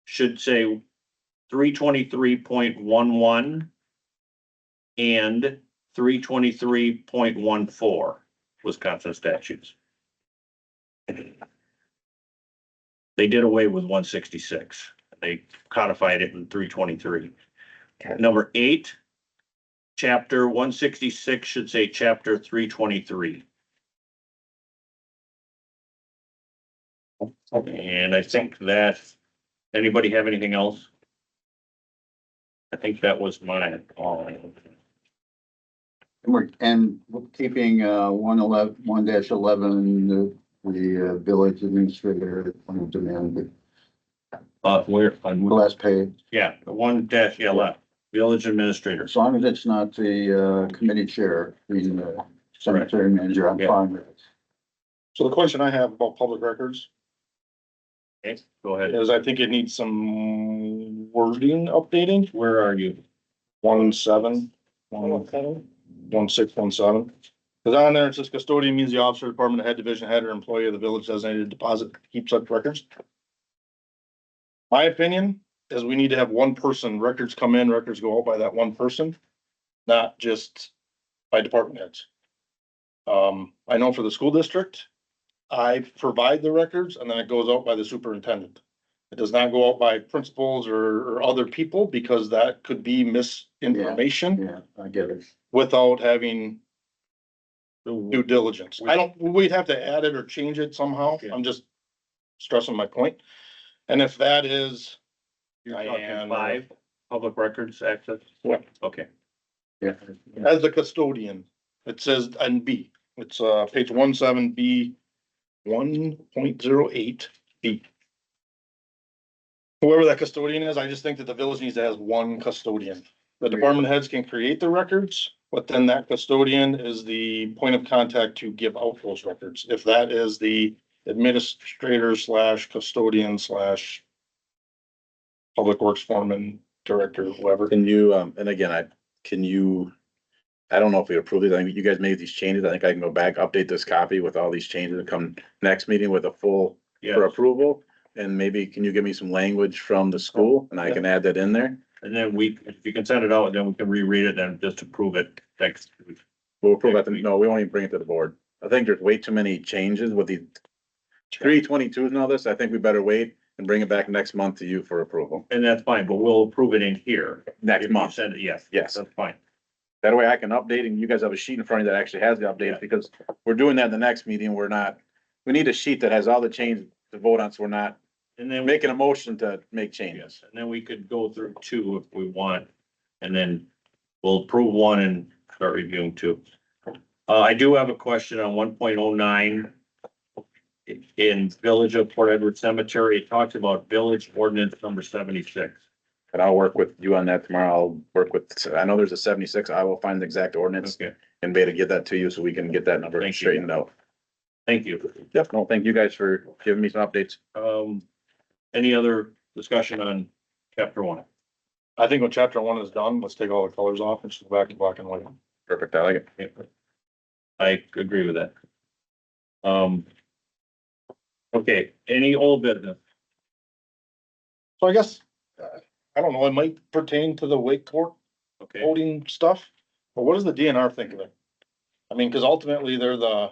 should say 323.11 and 323.14 Wisconsin statutes. They did away with 166. They codified it in 323. Okay. Number 8, chapter 166 should say chapter 323. And I think that, anybody have anything else? I think that was mine. And we're keeping 1-11, the village administrator on demand, Where, the last page. yeah, the 1-11, village administrator. As long as it's not the committee chair, being the cemetery manager, I'm Yeah. fine with it. So the question I have about public records Okay, go ahead. is I think it needs some wording updating. Where are you? 17, 1617. Cause on there, it says custodian means the officer, department head, division head, or employee of the village designated deposit to keep such records. My opinion is we need to have one person, records come in, records go out by that one person, not just by department heads. I know for the school district, I provide the records and then it goes out by the superintendent. It does not go out by principals or other people because that could be misinformation Yeah, I get it. without having due diligence. We'd have to add it or change it somehow. I'm just stressing my point. And if that is, You're Diane, talking 5, public records access? Yeah. Okay. Yeah. as the custodian, it says, and B, it's page 17B, 1.08 B. Whoever that custodian is, I just think that the village needs to have one custodian. The department heads can create the records, but then that custodian is the point of contact to give out those records. If that is the administrator / custodian / public works foreman, director, whoever. Can you, and again, I don't know if we approve these. I think you guys made these changes. I think I can go back, update this copy with all these changes and come next meeting with a full Yeah, for approval. And maybe can you give me some language from the school and I can add that in there? and then if you can send it out, then we can reread it and just approve it next week. We'll approve that. No, we won't even bring it to the board. I think there's way too many changes with the 322s and all this. I think we better wait and bring it back next month to you for approval. And that's fine, but we'll approve it in here. Next If you month. Send it, yes. Yes. That's fine. That way I can update and you guys have a sheet in front of you that actually has the updates because we're doing that in the next meeting. We're not, we need a sheet that has all the changes to vote on, so we're not And then making a motion to make changes. yes, and then we could go through two if we want, and then we'll approve one and start reviewing two. I do have a question on 1.09. In Village of Port Edward Cemetery, it talks about village ordinance number 76. And I'll work with you on that tomorrow. I'll work with, I know there's a 76. I will find the exact ordinance Okay, and be able to get that to you so we can get that number Thank you. straightened out. thank you. Yep. No, thank you guys for giving me some updates. Any other discussion on chapter one? I think when chapter 1 is done, let's take all the colors off and just go back to black and white. Perfect. I like it. I agree with that. Okay, any old business? So I guess, I don't know, it might pertain to the Wake Court Okay, voting stuff, but what does the DNR think of it? I mean, cause ultimately they're the,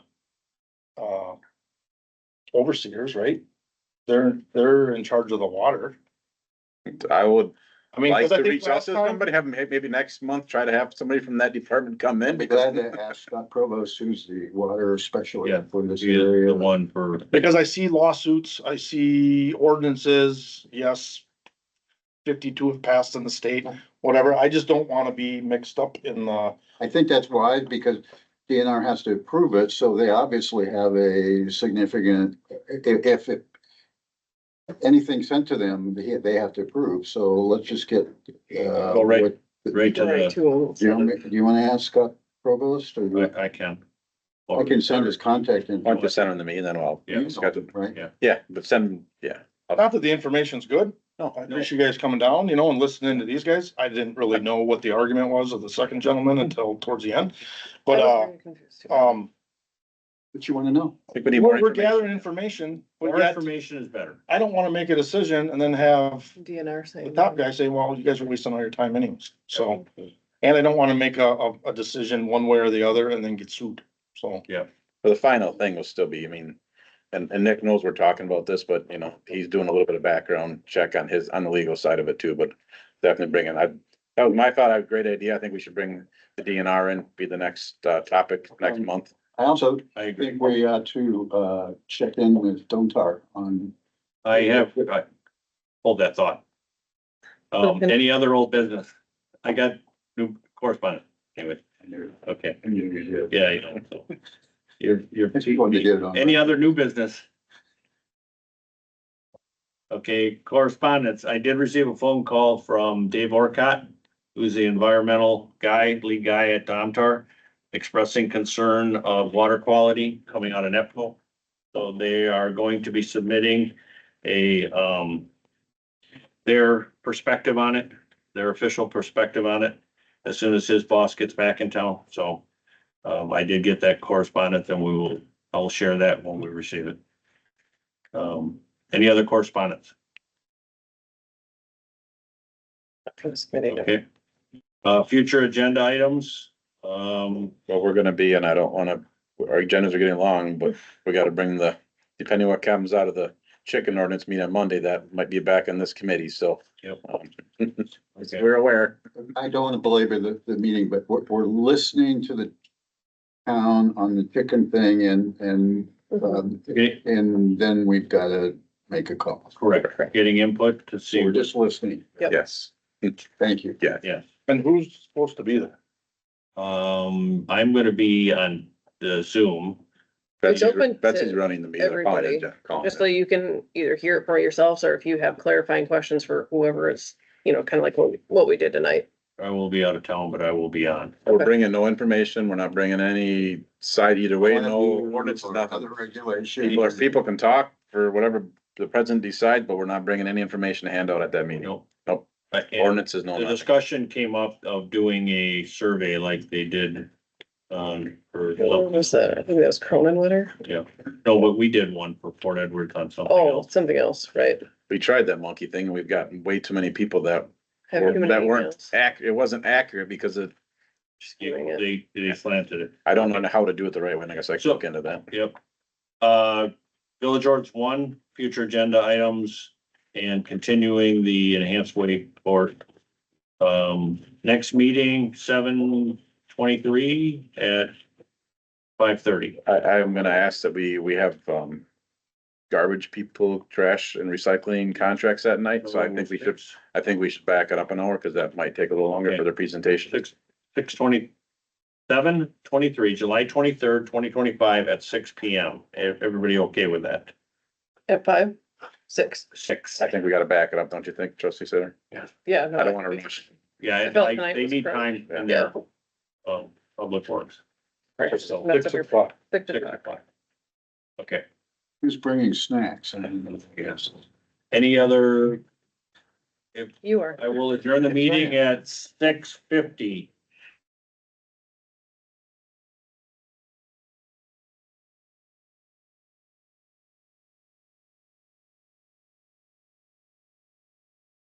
overseers, right? They're in charge of the water. I would I mean, like cause I to think reach out last to time, somebody, have maybe next month, try to have somebody from that department come in I'd be because glad to ask Scott Provost, who's the water specialist Yeah, for this he is area. the one for, because I see lawsuits, I see ordinances, yes. 52 have passed in the state, whatever. I just don't wanna be mixed up in the, I think that's wise because DNR has to approve it, so they obviously have a significant, if it. Anything sent to them, they have to approve, so let's just get. Go right- what- right to Right, the, to Do you wanna ask Scott Provost or? I can. I can send his contact why don't you info. send them to me and then I'll. Yeah. schedule- Right? Yeah, but send, yeah. not that the information's good. No, I appreciate you guys coming down, you know, and listening to these guys. I didn't really know what the argument was of the second gentleman until towards the end. But, What you wanna know? I think we need more we're information. gathering information, but More yet information is better. I don't wanna make a decision and then have DNR the saying. top guy say, well, you guys are wasting all your time anyways. So, and I don't wanna make a decision one way or the other and then get sued. So, But the final thing will still be, I mean, and Nick knows we're talking about this, but you know, he's doing a little bit of background check on on the legal side of it too, but definitely bringing, that was my thought, I have a great idea. I think we should bring the DNR in, be the next, topic next month. I also I agree. think we ought to, check in with Domtar on. Hold that thought. Any other old business? I got new correspondence. Anyway, okay. Yeah, you know, so. You're. I just wanted to get it on. Any other new business? Okay, correspondence. I did receive a phone call from Dave Orcott, who's the environmental guy, lead guy at Domtar, expressing concern of water quality coming out of NEPCO. So they are going to be submitting their perspective on it, their official perspective on it, as soon as his boss gets back in town. So I did get that correspondence and I'll share that when we receive it. Any other correspondence? Okay. Future agenda items. Well, we're gonna be, and I don't wanna, our agendas are getting long, but we gotta bring depending what comes out of the chicken ordinance meeting on Monday, that might be back in this committee, so. Yep. So we're aware. I don't wanna belabor the meeting, but we're listening to the town on the chicken thing and, Okay, and then we've gotta make a call. correct. Getting input to So see. we're just listening. Yep. Yes, Thank you. yeah. and who's supposed to be there? I'm gonna be on the Zoom. It's open to Betsy's running the meeting. I'll call it, everybody, call Just it. so you can either hear it for yourselves, or if you have clarifying questions for whoever is, kind of like what we did tonight. I will be out of town, but I will be on. We're bringing no information. We're not bringing any side either way, no ordinance, Or nothing. other regulations. People can talk for whatever the president decides, but we're not bringing any information to hand out at that meeting. Nope. Nope. And Ordinances, no the nothing. discussion came up of doing a survey like they did. For, What was that? I think that was Cronin letter. yeah, no, but we did one for Port Edwards on something Oh, else. something else, right? We tried that monkey thing and we've gotten way too many people that Have too many weren't emails. accurate. It wasn't accurate because They slanted it. I don't know how to do it the right way. and I guess I can look into that. Yep. Village Ordinance 1, future agenda items. and continuing the enhanced wakeboard. Next meeting, 7/23 at 5:30. I'm gonna ask that we have, garbage people, trash and recycling contracts that night, so I think we should back it up an hour, cause that might take a little longer for their presentation. 6/27/23, July 23rd, 2025 at 6 PM. Everybody okay with that? At 5, 6, 6. I think we gotta back it up, don't you think, trustee Sitter? yeah. no, I don't wanna rush. Yeah, I felt tonight they was need correct. time in their, public works. Right. So, That's 6 what o'clock. 6 6 o'clock. o'clock. Okay, Who's bringing snacks? yes. Any other, You are. I will adjourn the meeting at 6:50.